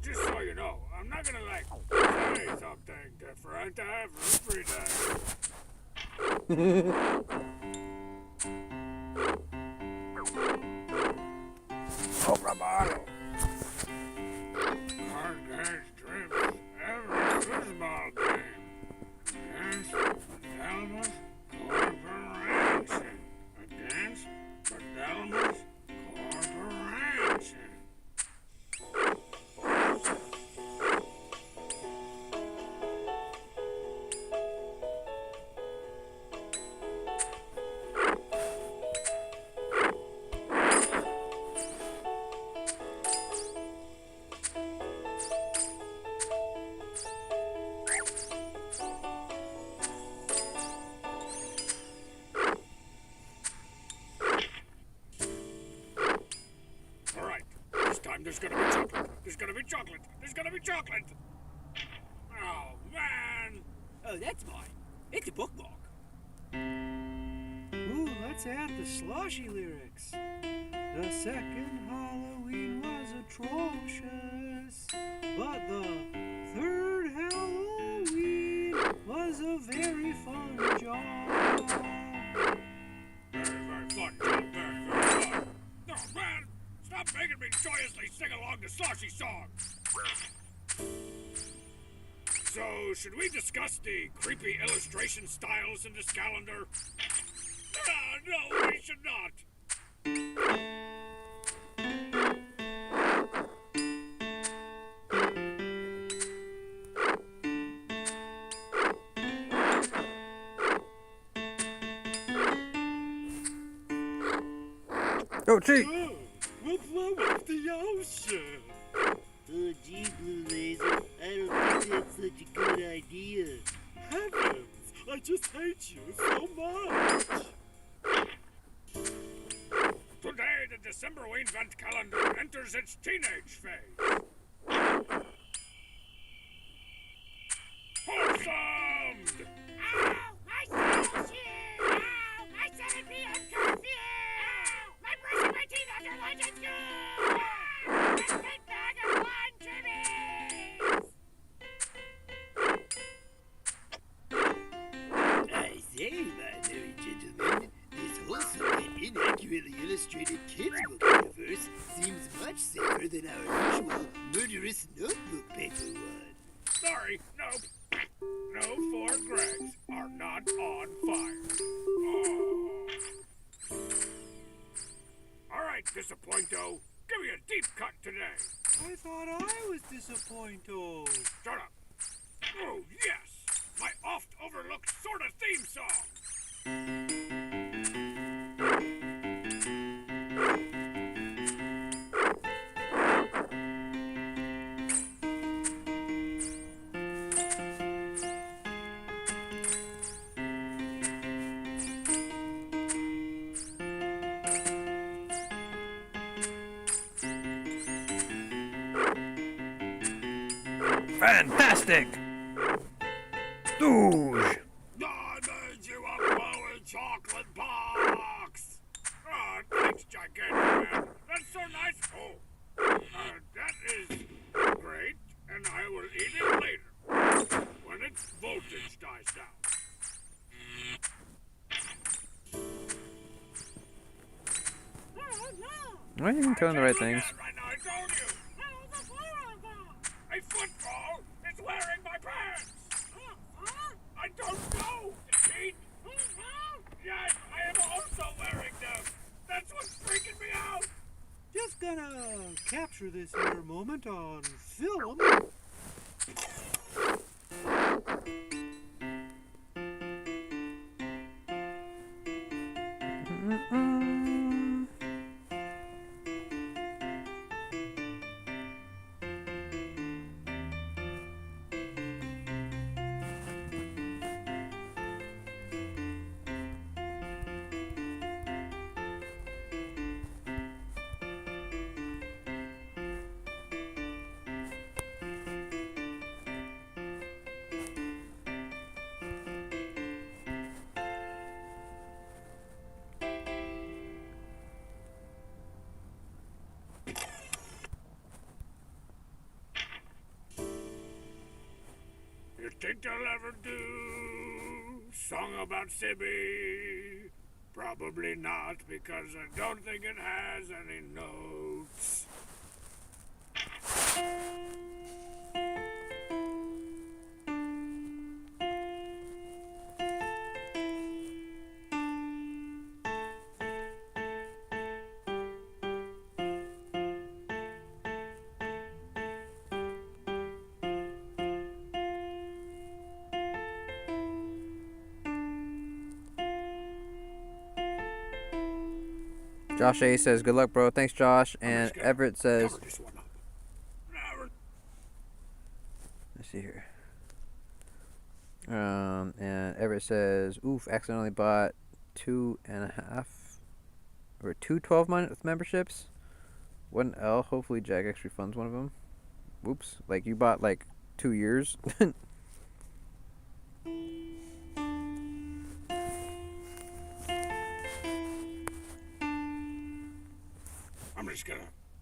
Just so you know, I'm not gonna, like, say something different every day. Oh, Romano. Card games, trips, every football game. Against Fidelma's Corporation. Against Fidelma's Corporation. There's gonna be chocolate. There's gonna be chocolate. There's gonna be chocolate. Oh, man. Oh, that's mine. It's a bookmark. Ooh, let's add the sloshy lyrics. The second Halloween was atrocious, but the third Halloween was a very fun job. Very, very fun job. Very, very fun. Oh, man. Stop making me joyously sing along the sloshy song. So, should we discuss the creepy illustration styles in this calendar? No, we should not. Oh, gee. We'll blow up the ocean. Oh, gee, Blue Laser, I don't think that's such a good idea. Heavens, I just hate you so much. Today, the December Wayne-Vent calendar enters its teenage phase. 4 Gregs are not on fire. Oh. All right, Disappointo. Give me a deep cut today. I thought I was disappointed. Shut up. Oh, yes. My oft-overlooked sort of theme song. Fantastic! Stooge! I made you a glowing chocolate box! Oh, thanks, Gigantic Man. That's so nice. Oh, that is great, and I will eat it later, when its voltage dies down. Well, you can tell them the right things. Right now, I told you. A football is wearing my pants. I don't know, Pete. Yes, I am also wearing them. That's what's freaking me out. Just gonna capture this here moment on film. You think they'll ever do song about Sibby? Probably not, because I don't think it has any notes. Josh A says, good luck, bro. Thanks, Josh. And Everett says, Cover this one up. let's see here. And Everett says, oof, accidentally bought 2.5 or 2 12-month memberships. What an L. Hopefully Jagex refunds one of them. Whoops. Like, you bought, like, 2 years. I'm just gonna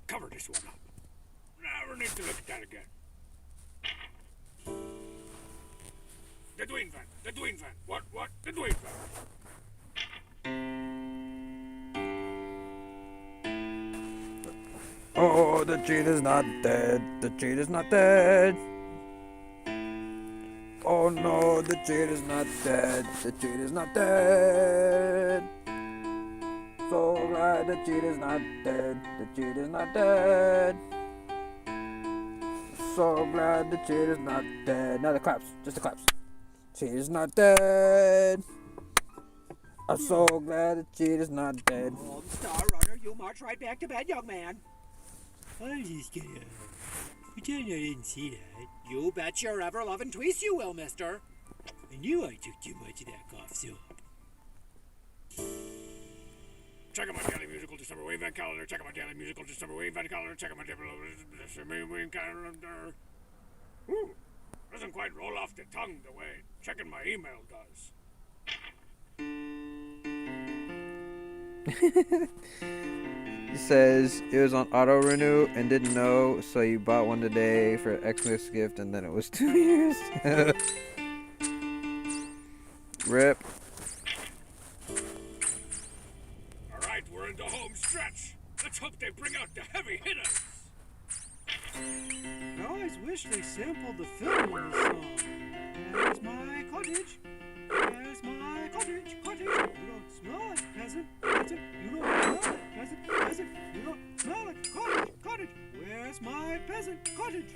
cover this one up. Never need to look at that again. The Dwayne van. The Dwayne van. What? The Dwayne van. Oh, the cheat is not dead. The cheat is not dead. Oh no, the cheat is not dead. The cheat is not dead. So glad the cheat is not dead. The cheat is not dead. So glad the cheat is not dead. Now the claps. Just the claps. Cheat is not dead. I'm so glad the cheat is not dead. Golden Star Runner, you march right back to bed, young man. I'm just gonna pretend I didn't see that. You bet your ever-loving tweets you will, mister. I knew I took too much of that cough syrup. Check out my daily musical December Wave Van calendar. Check out my daily musical December Wave Van calendar. Check out my daily Wave calendar. Ooh, doesn't quite roll off the tongue the way checking my email does. He says it was on auto renew and didn't know, so you bought one today for Xmas gift, and then it was 2 years. Rip. All right, we're in the home stretch. Let's hope they bring out the heavy hitters. I always wish they sampled the film in the song. There's my cottage? Where's my cottage? Cottage. You don't smell it, peasant. Peasant. You don't smell it, peasant. Peasant. You don't smell it. Cottage. Cottage. Where's my peasant? Cottage.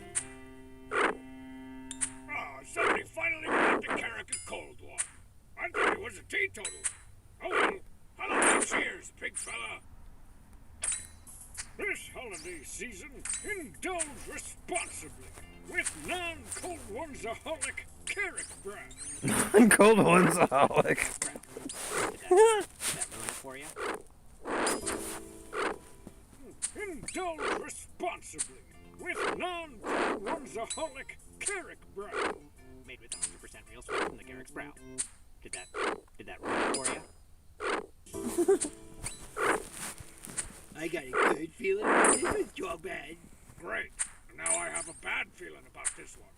Ah, somebody finally got the Carrick a cold one. I thought it was a teetotal. Oh well, holiday cheers, big fella. This holiday season, indulge responsibly with non-cold ones-aholic Carrick brand. Cold ones, Alec. Did that ruin it for you? Indulge responsibly with non-cold ones-aholic Carrick brand. Made with 100% real sweat from the Garrick's brow. Did that ruin it for you? I got a good feeling about this one, Jog Man. Great. And now I have a bad feeling about this one.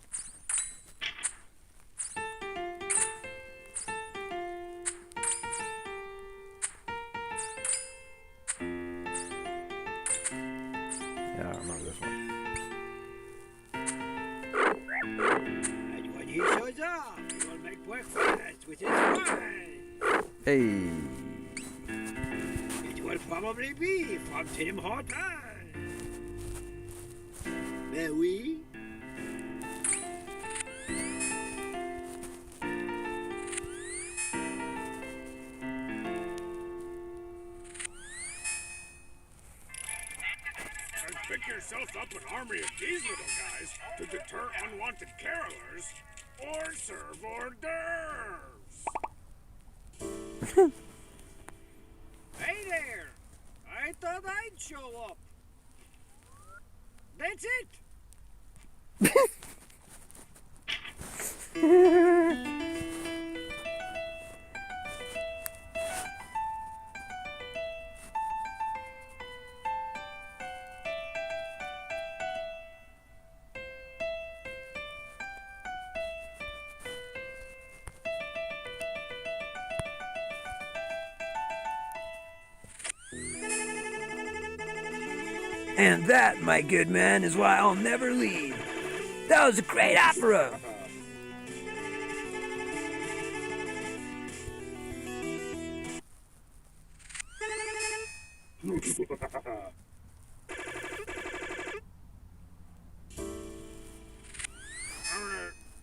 Yeah, I remember this one. And when he shows up, he will make breakfast with his wife. Hey. It will probably be from Tim Hortons. Mais oui. Pick yourself up an army of these little guys to deter unwanted carolers or serve hors d'oeuvres. Hey there! I thought I'd show up. That's it. And that, my good man, is why I'll never leave. That was a great opera. I'm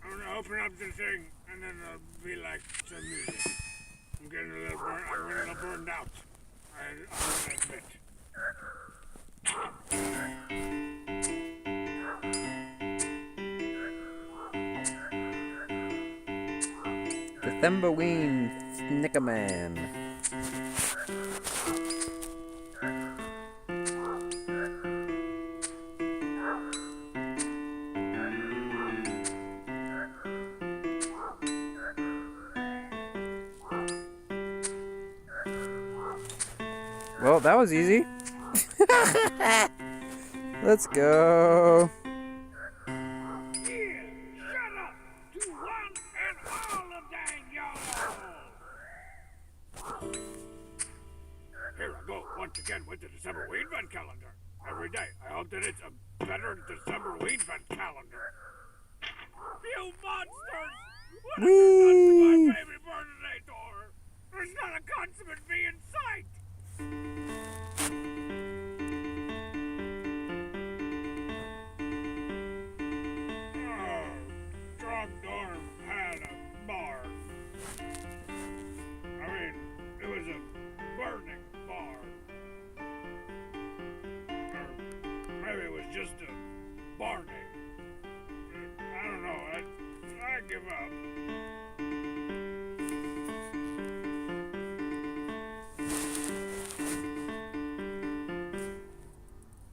gonna open up the thing and then it'll be like some music. I'm getting a little burned out. I'll admit. The Thumbaween Snickerman. Well, that was easy. Let's go. Yeah, shut up to one and all of dang y'all. Here I go once again with the December Weedman calendar. Every day, I hope that it's a better December Weedman calendar. You monsters! What have you done to my baby birthday door? There's not a consummate bee in sight! Dorm had a barn. I mean, it was a burning barn. Or maybe it was just a barning. I don't know. I give up.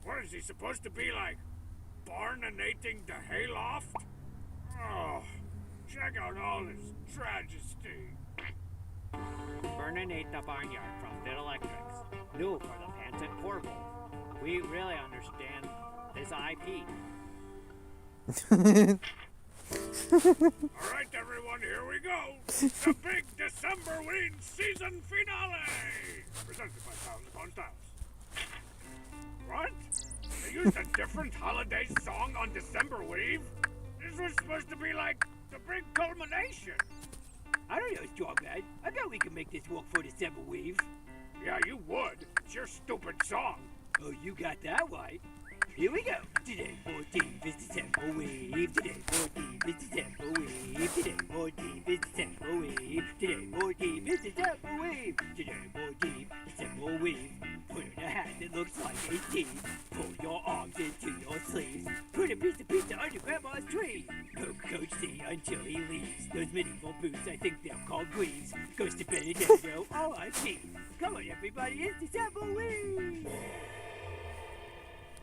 What is he supposed to be like? Barninating the hayloft? Oh, check out all this tragedy. Burningate the barnyard from Fit Electrics. New for the pants and portable. We really understand this IP. Alright, everyone, here we go. The big December Ween season finale. Presented by Sound Upon Styles. What? They used a different holiday song on December Weave? This was supposed to be like the big culmination. I don't know, Strongman. I bet we can make this work for December Weave. Yeah, you would. It's your stupid song. Oh, you got that right. Here we go. Today, 14th is December Weave. Today, 14th is December Weave. Today, 14th is December Weave. Today, 14th is December Weave. Today, 14th December Weave. Put on a hat that looks like 18. Pull your arms into your sleeves. Put a piece of pizza under Grandma's tree. Poke Coach C until he leaves. Those medieval boots, I think they're called greaves. Goes to Benedetto, R.I.P. Come on, everybody, it's December Weave.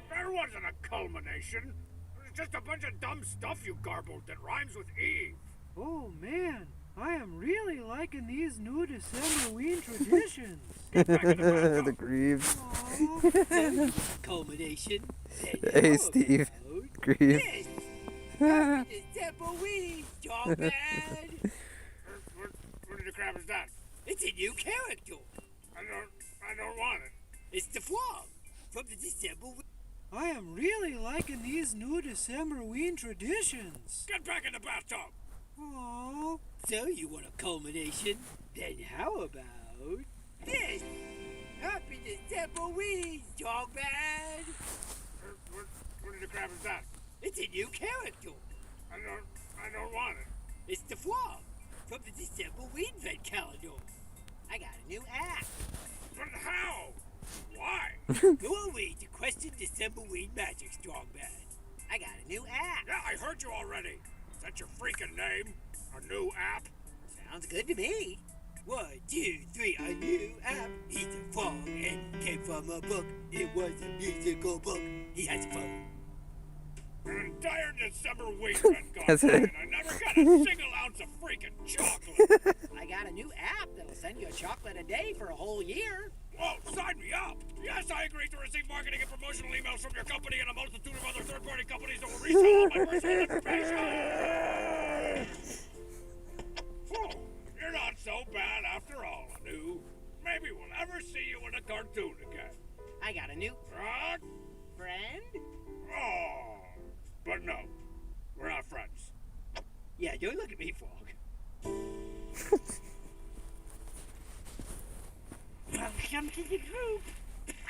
There wasn't a culmination. It was just a bunch of dumb stuff you garbled that rhymes with Eve. Oh man, I am really liking these new Decemberween traditions. The Greaves. Culmination. Hey, Steve. Greaves. Happy December Weave, Strongman. What in the crap is that? It's a new character. I don't want it. It's the Frog from the December Weave. I am really liking these new Decemberween traditions. Get back in the bathtub. Aww. So you want a culmination? Then how about this? Happy December Weave, Strongman. What in the crap is that? It's a new character. I don't want it. It's the Frog from the December Weave Event calendar. I got a new app. But how? Why? Go away to question December Weave Magic, Strongman. I got a new app. Yeah, I heard you already. Is that your freaking name? A new app? Sounds good to me. 1, 2, 3, a new app. He's a frog and came from a book. It was a musical book. He has a phone. An entire December week went gone That's by, it. and I never got a single ounce of freaking chocolate. I got a new app that'll send you a chocolate a day for a whole year. Whoa, sign me up! Yes, I agree to receive marketing and promotional emails from your company and a multitude of other third-party companies that will resell all my personal information. Whew, you're not so bad after all, Anu. Maybe we'll ever see you in a cartoon again. I got a new Frog? friend. Oh, but no, we're not friends. Yeah, don't look at me, Frog. Welcome to the group.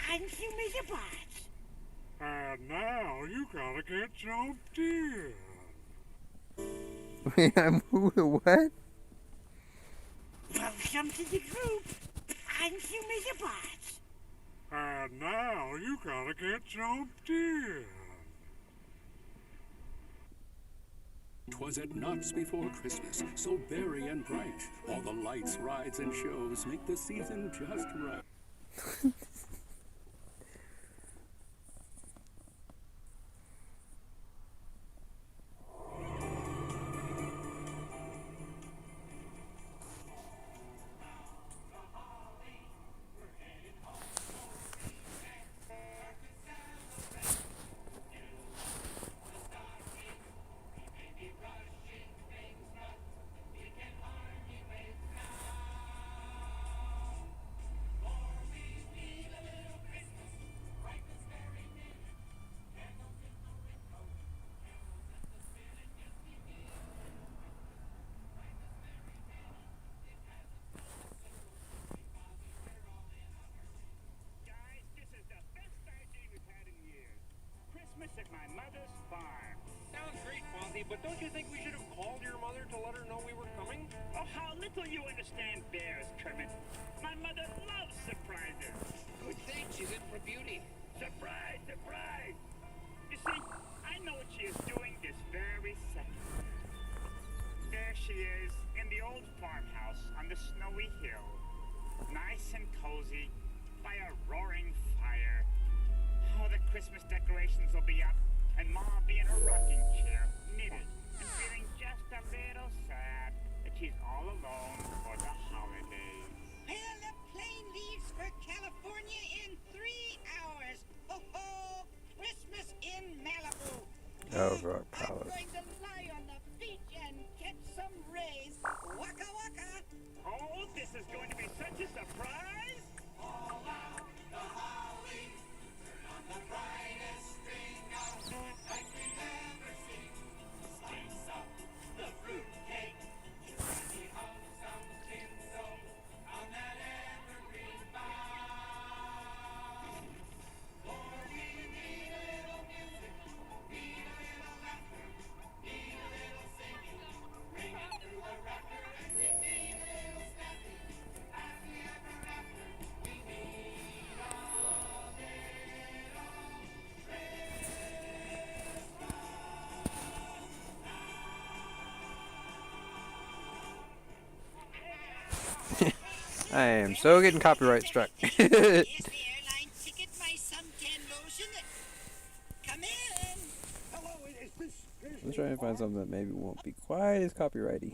I'm Humidibot. And now you gotta get jumped in. Wait, I'm who? What? Welcome to the group. I'm Humidibot. And now you gotta get jumped in. 'Twas at Knott's before Christmas, so berry and bright. All the lights, rides, and shows make the season just right. At my mother's farm. Sounds great, Fonzie, but don't you think we should have called your mother to let her know we were coming? Oh, how little you understand bears, Kermit. My mother loves surprises. Good thing she's in for beauty. Surprise, surprise! You see, I know what she is doing this very second. There she is, in the old farmhouse on the snowy hill. Nice and cozy, by a roaring fire. Oh, the Christmas decorations will be up, and Ma will be in her rocking chair, knitting, and feeling just a little sad that she's all alone for the holidays. Well, the plane leaves for California in 3 hours. Ho ho! Christmas in Malibu. Oh, Rock I'm Palace. going to lie on the beach and catch some rays. Waka waka! Oh, this is going to be such a surprise! All out the holly, turn on the brightest string of like we've never seen. Slice up the fruit cake, candy house I am so getting copyright struck. Here's the airline ticket, my suntan lotion. Come in. Hello, is this... Let's try and find something that maybe won't be quite as copyrighty.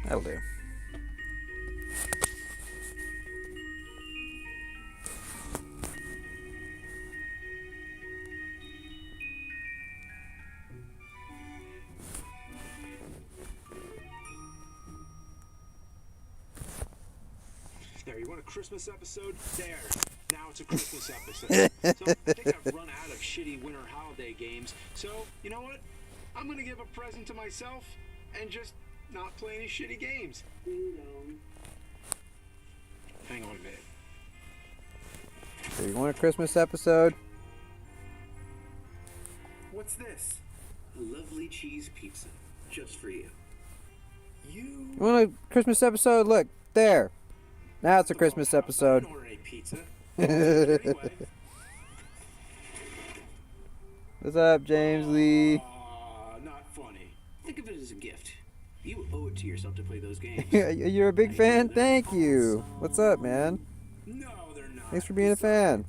That'll do. There, you want a Christmas episode? There. Now it's a Christmas episode. So I think I've run out of shitty winter holiday games. So, you know what? I'm gonna give a present to myself and just not play any shitty games. Ding dong. Hang on a minute. So you want a Christmas episode? What's this? A lovely cheese pizza, just for you. You want a Christmas episode? Look, there. Now it's a Christmas episode. I don't order any pizza. What's up, James Lee? Not funny. Think of it as a gift. You owe it to yourself to play those games. You're a big fan? Thank you. What's up, man? No, they're not. Thanks for being a fan.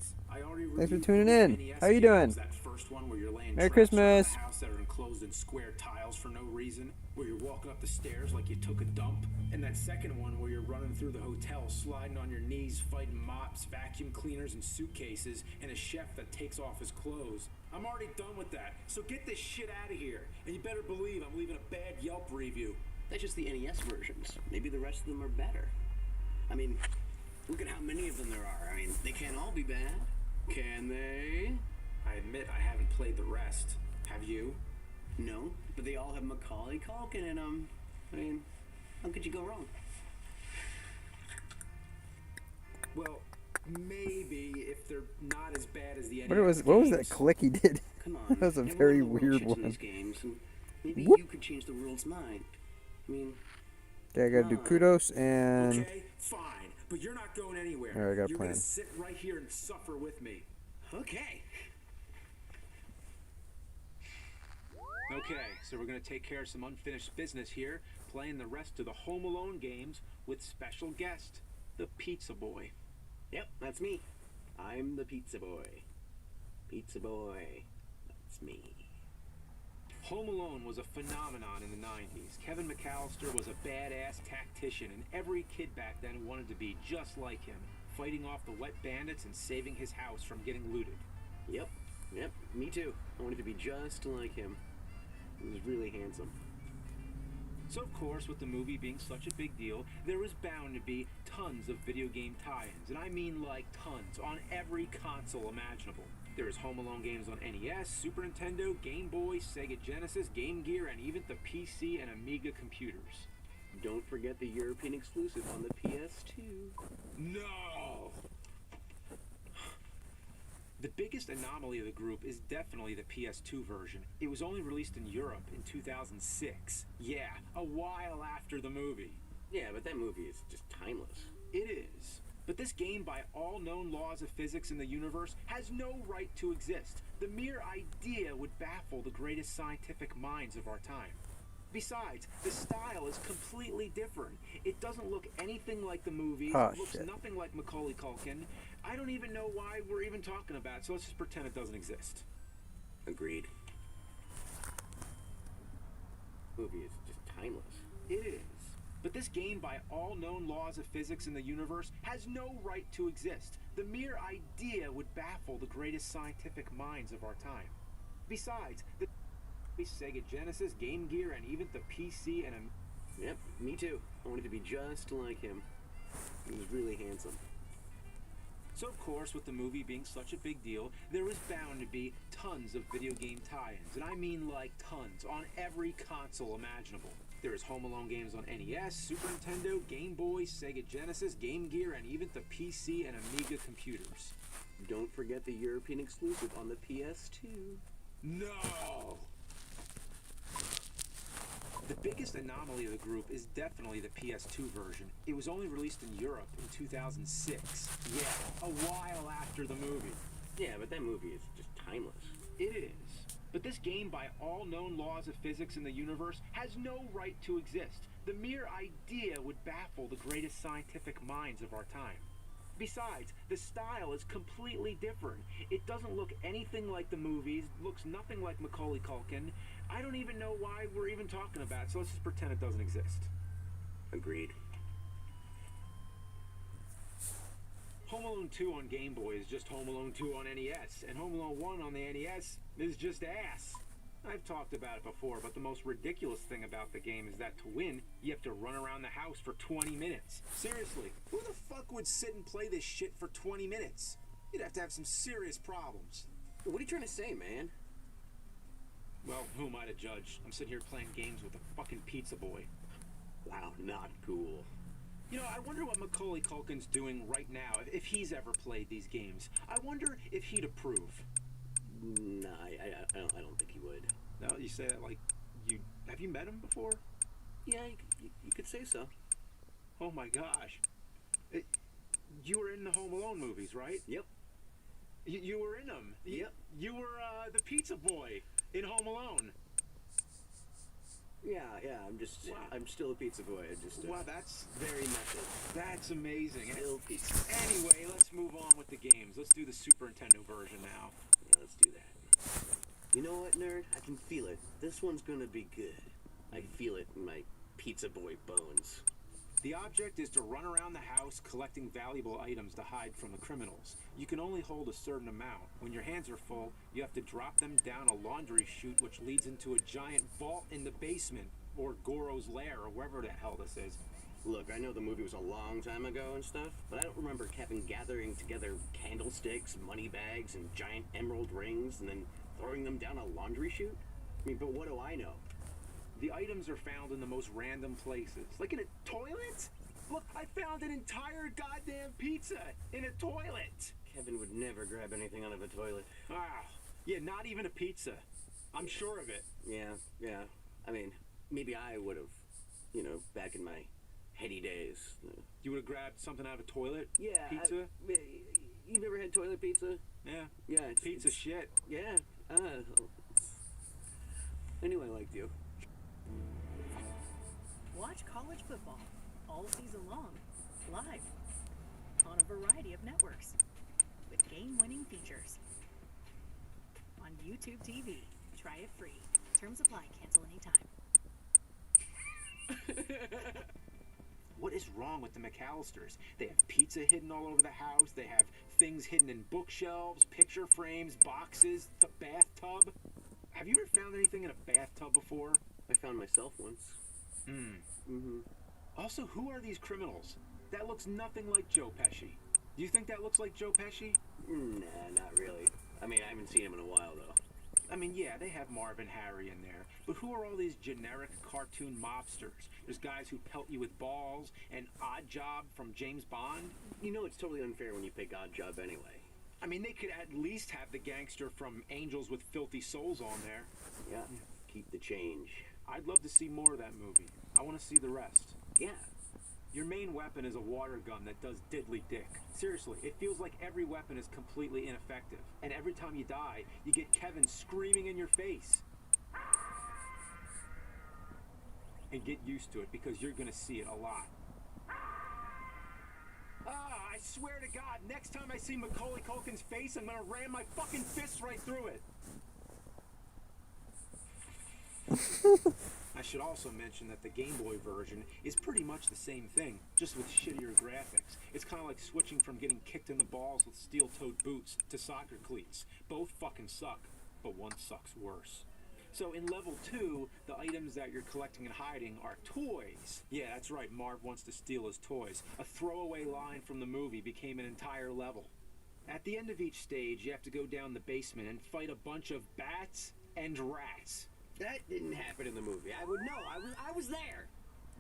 Thanks for tuning in. How you doing? That first one where you're laying Merry traps around Christmas. the house that are enclosed in square tiles for no reason, where you're walking up the stairs like you took a dump, and that second one where you're running through the hotel sliding on your knees fighting mops, vacuum cleaners, and suitcases, and a chef that takes off his clothes. I'm already done with that, so get this shit out of here, and you better believe I'm leaving a bad Yelp review. That's just the NES versions. Maybe the rest of them are better. I mean, look at how many of them there are. I mean, they can't all be bad. Can they? I admit I haven't played the rest. Have you? No, but they all have Macaulay Culkin in them. I mean, how could you go wrong? Well, maybe if they're not as bad as the NES What was that games. click he did? Come on. That was a everyone very in the world weird shits in one. these games, and maybe Whoop. you could change the world's mind. I mean, Okay, I gotta do kudos and... Okay, fine, but you're not going anywhere. Alright, I got a You're plan. gonna sit right here and suffer with me. okay. Okay, so we're gonna take care of some unfinished business here, playing the rest of the Home Alone games with special guest, the Pizza Boy. Yep, that's me. I'm the Pizza Boy. Pizza Boy. That's me. Home Alone was a phenomenon in the 90s. Kevin McAllister was a badass tactician, and every kid back then wanted to be just like him, fighting off the wet bandits and saving his house from getting looted. Yep, me too. I wanted to be just like him. He was really handsome. So of course, with the movie being such a big deal, there was bound to be tons of video game tie-ins, and I mean like tons, on every console imaginable. There is Home Alone games on NES, Super Nintendo, Game Boy, Sega Genesis, Game Gear, and even the PC and Amiga computers. Don't forget the European exclusive on the PS2. No! The biggest anomaly of the group is definitely the PS2 version. It was only released in Europe in 2006. Yeah, a while after the movie. Yeah, but that movie is just timeless. It is. But this game, by all known laws of physics in the universe, has no right to exist. The mere idea would baffle the greatest scientific minds of our time. Besides, the style is completely different. It doesn't look anything like the movies. Oh, It looks shit. nothing like Macaulay Culkin. I don't even know why we're even talking about it, so let's just pretend it doesn't exist. Agreed. Movie is just timeless. It is. But this game, by all known laws of physics in the universe, has no right to exist. The mere idea would baffle the greatest scientific minds of our time. Besides, the Sega Genesis, Game Gear, and even the PC and a... Yep, me too. I wanted to be just like him. He was really handsome. So of course, with the movie being such a big deal, there was bound to be tons of video game tie-ins, and I mean like tons, on every console imaginable. There is Home Alone games on NES, Super Nintendo, Game Boy, Sega Genesis, Game Gear, and even the PC and Amiga computers. Don't forget the European exclusive on the PS2. No! The biggest anomaly of the group is definitely the PS2 version. It was only released in Europe in 2006. Yeah, a while after the movie. Yeah, but that movie is just timeless. It is. But this game, by all known laws of physics in the universe, has no right to exist. The mere idea would baffle the greatest scientific minds of our time. Besides, the style is completely different. It doesn't look anything like the movies, looks nothing like Macaulay Culkin. I don't even know why we're even talking about it, so let's just pretend it doesn't exist. Agreed. Home Alone 2 on Game Boy is just Home Alone 2 on NES, and Home Alone 1 on the NES is just ass. I've talked about it before, but the most ridiculous thing about the game is that to win, you have to run around the house for 20 minutes. Seriously, who the fuck would sit and play this shit for 20 minutes? You'd have to have some serious problems. What are you trying to say, man? Well, who am I to judge? I'm sitting here playing games with a fucking pizza boy. Wow, not cool. You know, I wonder what Macaulay Culkin's doing right now, if he's ever played these games. I wonder if he'd approve. Nah, I don't think he would. No, you say that like you... Have you met him before? Yeah, you could say so. Oh my gosh. You were in the Home Alone movies, right? Yep. You were in them? Yep. You were the pizza boy in Home Alone. Yeah, wow. I'm still a pizza boy. Wow, that's very method. That's amazing. Still pizza. Anyway, let's move on with the games. Let's do the Super Nintendo version now. Yeah, let's do that. You know what, nerd? I can feel it. This one's gonna be good. I feel it in my pizza boy bones. The object is to run around the house collecting valuable items to hide from the criminals. You can only hold a certain amount. When your hands are full, you have to drop them down a laundry chute which leads into a giant vault in the basement, or Goro's lair, or wherever the hell this is. Look, I know the movie was a long time ago and stuff, but I don't remember Kevin gathering together candlesticks, money bags, and giant emerald rings, and then throwing them down a laundry chute. I mean, but what do I know? The items are found in the most random places. Like in a toilet? Look, I found an entire goddamn pizza in a toilet. Kevin would never grab anything out of a toilet. Ah, yeah, not even a pizza. I'm sure of it. Yeah. I mean, maybe I would have, back in my heady days. You would have grabbed something out of a toilet? Yeah. Pizza? You've ever had toilet pizza? Yeah. Yeah. Pizza shit. Yeah. I knew I liked you. Watch college football all season long, live, on a variety of networks, with game-winning features. On YouTube TV. Try it free. Terms apply. Cancel anytime. What is wrong with the McAllisters? They have pizza hidden all over the house. They have things hidden in bookshelves, picture frames, boxes, the bathtub. Have you ever found anything in a bathtub before? I found myself once. Also, who are these criminals? That looks nothing like Joe Pesci. Do you think that looks like Joe Pesci? Nah, not really. I mean, I haven't seen him in a while, though. I mean, yeah, they have Marvin Harry in there, but who are all these generic cartoon mobsters? There's guys who pelt you with balls, and Odd Job from James Bond. You know it's totally unfair when you pick Odd Job anyway. I mean, they could at least have the gangster from Angels with Filthy Souls on there. Yeah, keep the change. I'd love to see more of that movie. I want to see the rest. Yeah. Your main weapon is a water gun that does diddly dick. Seriously, it feels like every weapon is completely ineffective. And every time you die, you get Kevin screaming in your face. And get used to it, because you're gonna see it a lot. I swear to God, next time I see Macaulay Culkin's face, I'm gonna ram my fucking fist right through it. I should also mention that the Game Boy version is pretty much the same thing, just with shittier graphics. It's kind of like switching from getting kicked in the balls with steel-toed boots to soccer cleats. Both fucking suck, but one sucks worse. So in level 2, the items that you're collecting and hiding are toys. Yeah, that's right, Marv wants to steal his toys. A throwaway line from the movie became an entire level. At the end of each stage, you have to go down the basement and fight a bunch of bats and rats. That didn't happen in the movie. I would know. I was there.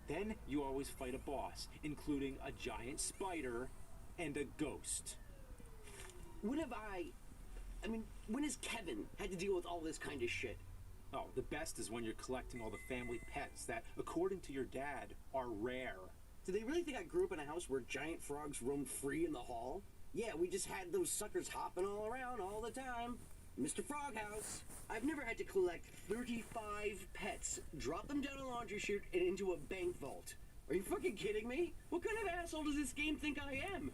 Then you always fight a boss, including a giant spider and a ghost. When has Kevin had to deal with all this kind of shit? Oh, the best is when you're collecting all the family pets that, according to your dad, are rare. Do they really think I grew up in a house where giant frogs roamed free in the hall? Yeah, we just had those suckers hopping all around all the time. Mr. Froghouse. I've never had to collect 35 pets, drop them down a laundry chute, and into a bank vault. Are you fucking kidding me? What kind of asshole does this game think I am?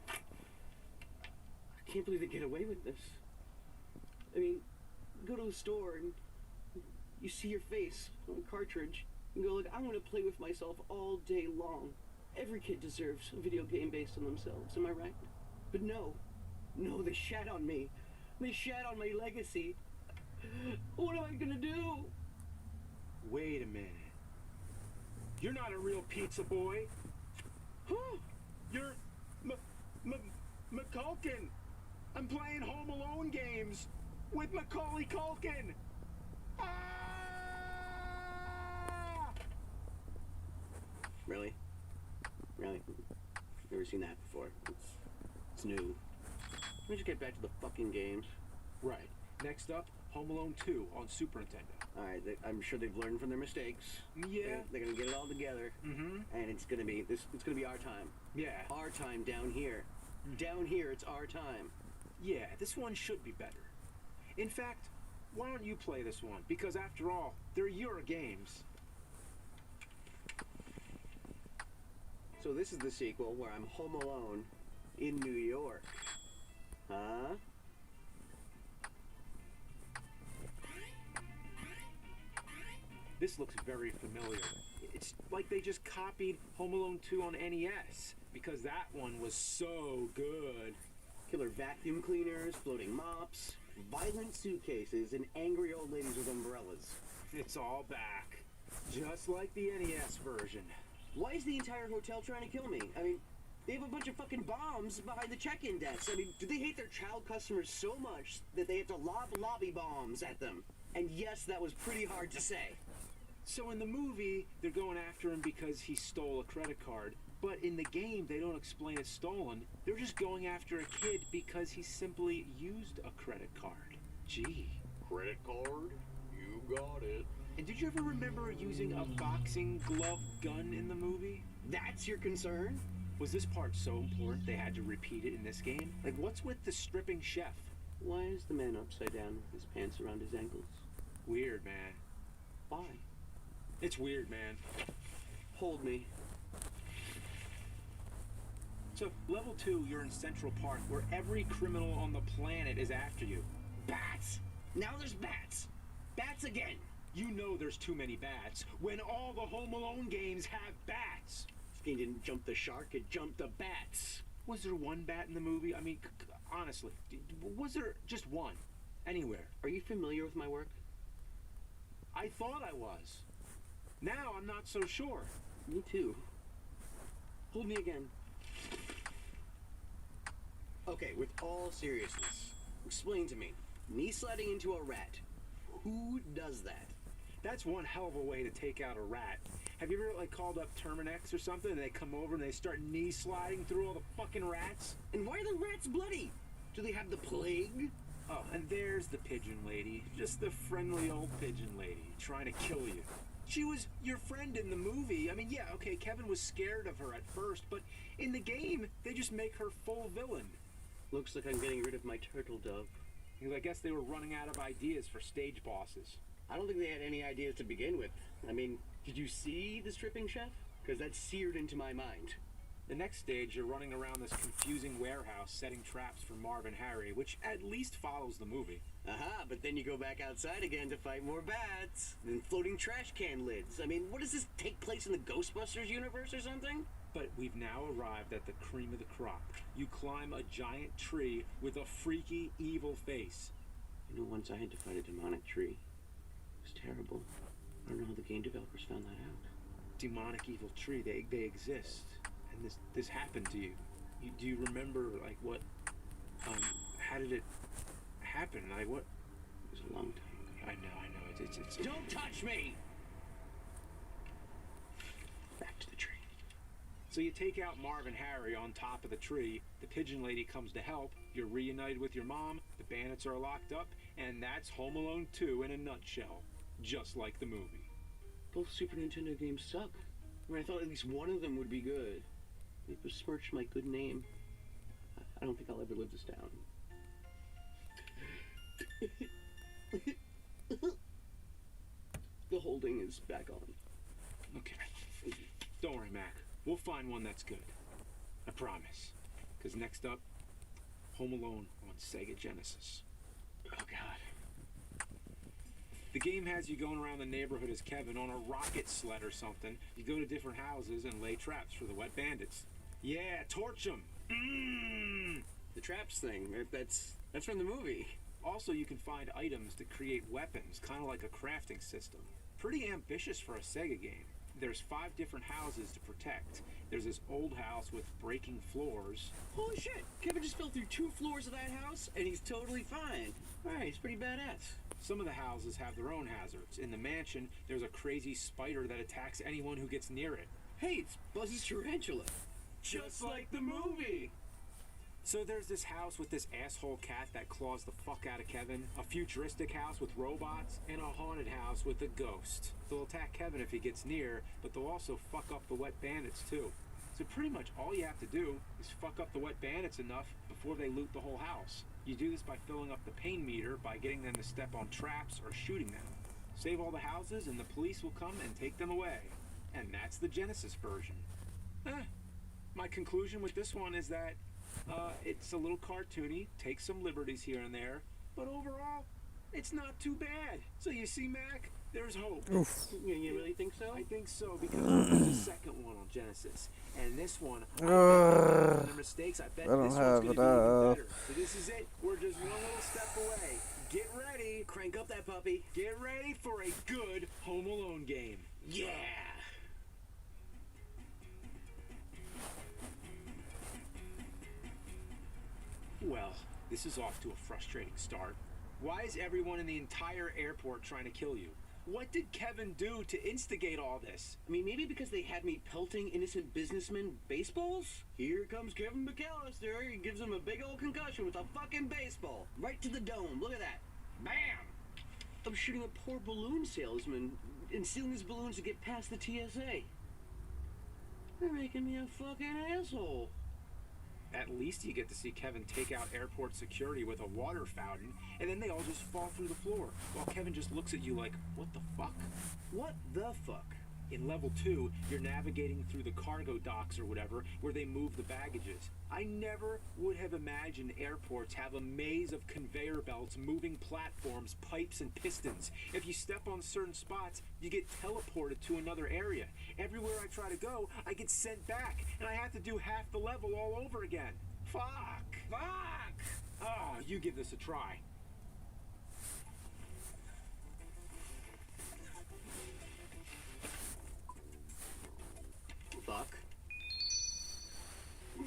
I can't believe they get away with this. I mean, go to a store and you see your face on a cartridge and go like, I'm gonna play with myself all day long. Every kid deserves a video game based on themselves, am I right? But no, they shat on me. They shat on my legacy. What am I gonna do? Wait a minute. You're not a real pizza boy. You're McCulkin. I'm playing Home Alone games with Macaulay Culkin. Ah! Really? Never seen that before. It's new. Let me just get back to the fucking games. Right. Next up, Home Alone 2 on Super Nintendo. Alright, I'm sure they've learned from their mistakes. Yeah. They're gonna get it all together. Mm-hmm. And it's gonna be our time. Yeah. Our time down here. Down here, it's our time. Yeah, this one should be better. In fact, why don't you play this one? Because after all, they're your games. So this is the sequel where I'm home alone in New York. Huh? This looks very familiar. It's like they just copied Home Alone 2 on NES, because that one was so good. Killer vacuum cleaners, floating mops, violent suitcases, and angry old ladies with umbrellas. It's all back. Just like the NES version. Why is the entire hotel trying to kill me? I mean, they have a bunch of fucking bombs behind the check-in desk. I mean, do they hate their child customers so much that they have to lob lobby bombs at them? And yes, that was pretty hard to say. So in the movie, they're going after him because he stole a credit card. But in the game, they don't explain it's stolen. They're just going after a kid because he simply used a credit card. Gee. Credit card? You got it. And did you ever remember using a boxing glove gun in the movie? That's your concern? Was this part so important they had to repeat it in this game? Like, what's with the stripping chef? Why is the man upside down with his pants around his ankles? Weird, man. Why? It's weird, man. Hold me. So, level 2, you're in Central Park, where every criminal on the planet is after you. Bats! Now there's bats! Bats again! You know there's too many bats, when all the Home Alone games have bats! This game didn't jump the shark, it jumped the bats. Was there one bat in the movie? I mean, honestly, was there just one? Anywhere? Are you familiar with my work? I thought I was. Now I'm not so sure. Me too. Hold me again. Okay, with all seriousness, explain to me. Knee sliding into a rat. Who does that? That's one hell of a way to take out a rat. Have you ever, called up Terminex or something, and they come over and they start knee sliding through all the fucking rats? And why are the rats bloody? Do they have the plague? Oh, and there's the pigeon lady. Just the friendly old pigeon lady, trying to kill you. She was your friend in the movie. I mean, yeah, okay, Kevin was scared of her at first, but in the game, they just make her full villain. Looks like I'm getting rid of my turtle dove. I guess they were running out of ideas for stage bosses. I don't think they had any ideas to begin with. I mean, did you see the stripping chef? Because that's seared into my mind. The next stage, you're running around this confusing warehouse setting traps for Marv and Harry, which at least follows the movie. Aha, but then you go back outside again to fight more bats. Then floating trash can lids. I mean, what does this take place in the Ghostbusters universe or something? But we've now arrived at the cream of the crop. You climb a giant tree with a freaky, evil face. You know, once I had to fight a demonic tree. It was terrible. I don't know how the game developers found that out. Demonic evil tree, they exist. And this happened to you. Do you remember, like, what, how did it happen? Like, what? It was a long time ago. I know, it's Don't touch me! Back to the tree. So you take out Marv and Harry on top of the tree, the pigeon lady comes to help, you're reunited with your mom, the bandits are locked up, and that's Home Alone 2 in a nutshell. Just like the movie. Both Super Nintendo games suck. I mean, I thought at least one of them would be good. It besmirched my good name. I don't think I'll ever live this down. The holding is back on. Okay. Don't worry, Mac. We'll find one that's good. I promise. Because next up, Home Alone on Sega Genesis. Oh, God. The game has you going around the neighborhood as Kevin on a rocket sled or something. You go to different houses and lay traps for the wet bandits. Yeah, torch them. The traps thing, that's from the movie. Also, you can find items to create weapons, kind of like a crafting system. Pretty ambitious for a Sega game. There's 5 different houses to protect. There's this old house with breaking floors. Holy shit! Kevin just fell through 2 floors of that house, and he's totally fine. Alright, he's pretty badass. Some of the houses have their own hazards. In the mansion, there's a crazy spider that attacks anyone who gets near it. Hey, it's Buzz's tarantula. Just like the movie! So there's this house with this asshole cat that claws the fuck out of Kevin, a futuristic house with robots, and a haunted house with a ghost. They'll attack Kevin if he gets near, but they'll also fuck up the wet bandits too. So pretty much all you have to do is fuck up the wet bandits enough before they loot the whole house. You do this by filling up the pain meter by getting them to step on traps or shooting them. Save all the houses and the police will come and take them away. And that's the Genesis version. My conclusion with this one is that it's a little cartoony, takes some liberties here and there, but overall, it's not too bad. So you see, Mac, there's hope. Oof. You really think so? I think so, because there's a second one on Genesis, and this one, I bet their mistakes, I bet this one's going to be even better. So this is it. We're just one little step away. Get ready. Crank up that puppy. Get ready for a good Home Alone game. Yeah! Well, this is off to a frustrating start. Why is everyone in the entire airport trying to kill you? What did Kevin do to instigate all this? I mean, maybe because they had me pelting innocent businessmen baseballs? Here comes Kevin McAllister. He gives him a big old concussion with a fucking baseball. Right to the dome. Look at that. Bam! I'm shooting a poor balloon salesman and stealing his balloons to get past the TSA. They're making me a fucking asshole. At least you get to see Kevin take out airport security with a water fountain, and then they all just fall through the floor, while Kevin just looks at you like, what the fuck? What the fuck? In level 2, you're navigating through the cargo docks or whatever, where they move the baggages. I never would have imagined airports have a maze of conveyor belts, moving platforms, pipes, and pistons. If you step on certain spots, you get teleported to another area. Everywhere I try to go, I get sent back, and I have to do half the level all over again. Fuck! Oh, you give this a try. Fuck.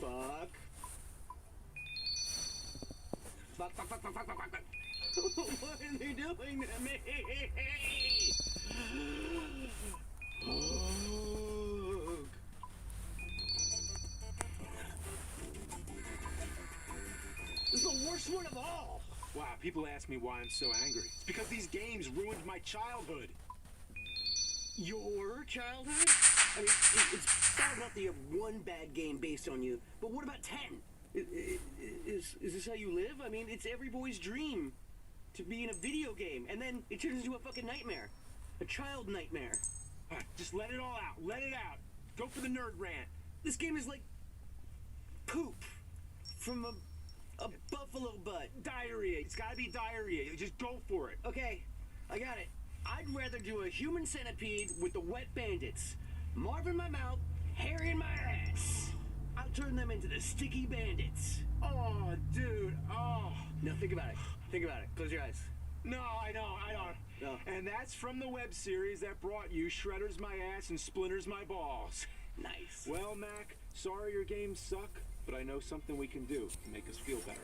Fuck. Fuck, fuck, fuck, fuck, fuck, fuck, fuck. What are they doing to me? This is the worst one of all. Wow, people ask me why I'm so angry. It's because these games ruined my childhood. Your childhood? I mean, it's bad enough that you have one bad game based on you, but what about 10? Is this how you live? I mean, it's every boy's dream to be in a video game, and then it turns into a fucking nightmare. A child nightmare. Just let it all out. Let it out. Go for the nerd rant. This game is like poop from a A buffalo butt. Diarrhea. It's gotta be diarrhea. Just go for it. Okay, I got it. I'd rather do a human centipede with the wet bandits. Marv in my mouth, hair in my ass. I'll turn them into the sticky bandits. Oh, dude. Oh. Now think about it. Think about it. Close your eyes. No, I don't. No. And that's from the web series that brought you Shredders My Ass and Splinters My Balls. Nice. Well, Mac, sorry your games suck, but I know something we can do to make us feel better.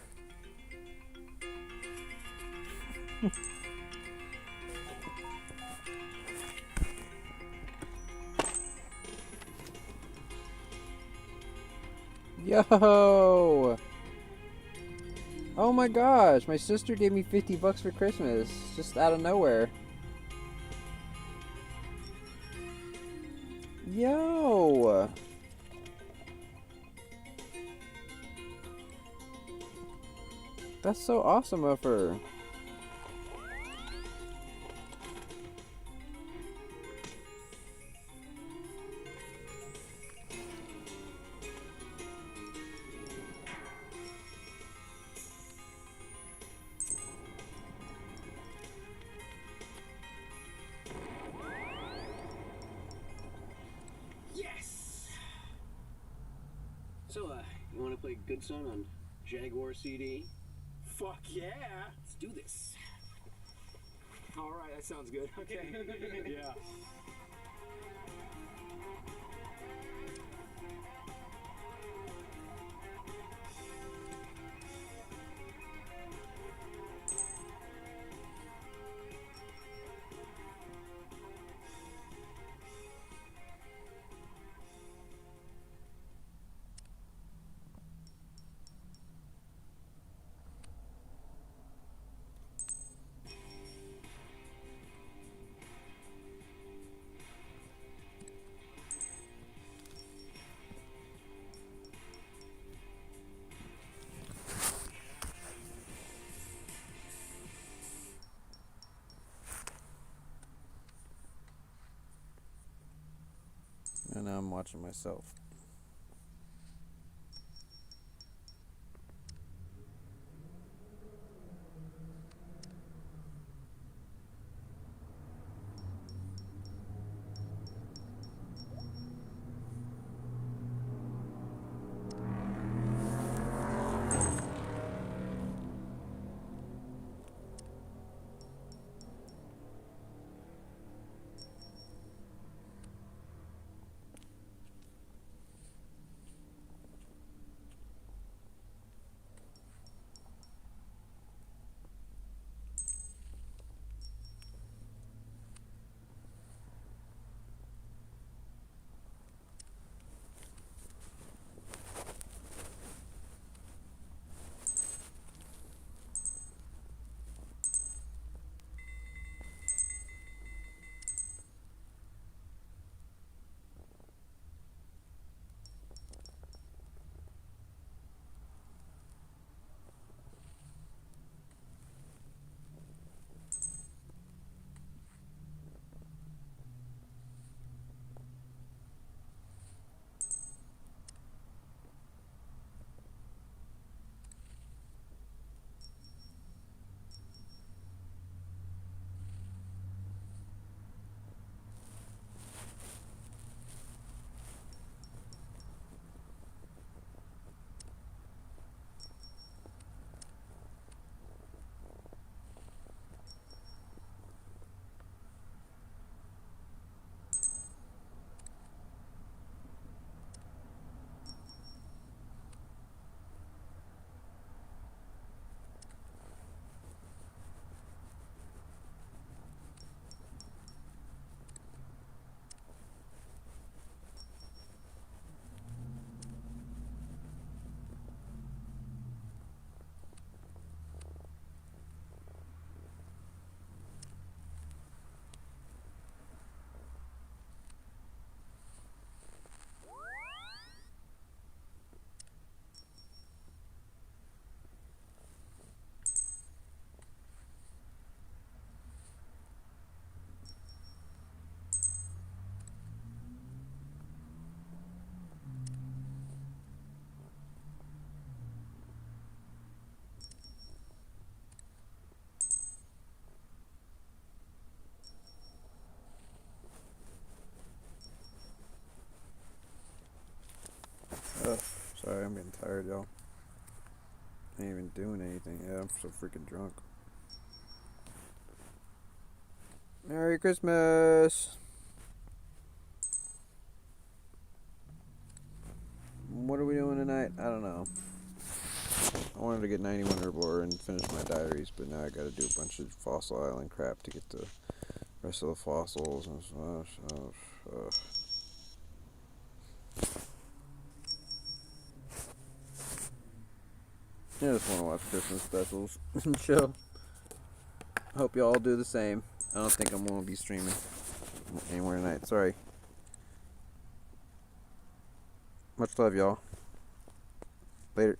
Yo! Oh my gosh, my sister gave me 50 bucks for Christmas, just out of nowhere. Yo! That's so awesome of her. Yes! So, you want to play Good Son on Jaguar CD? Fuck yeah! Let's do this. All right, that sounds good. Okay. Yeah. And now I'm watching myself. Sorry, I'm getting tired, y'all. Ain't even doing anything. Yeah, I'm so freaking drunk. Merry Christmas! What are we doing tonight? I don't know. I wanted to get 91 Herbivore and finish my diaries, but now I gotta do a bunch of Fossil Island crap to get the rest of the fossils and stuff. I just want to watch Christmas specials and chill. Hope y'all do the same. I don't think I'm going to be streaming anywhere tonight. Sorry. Much love, y'all. Later.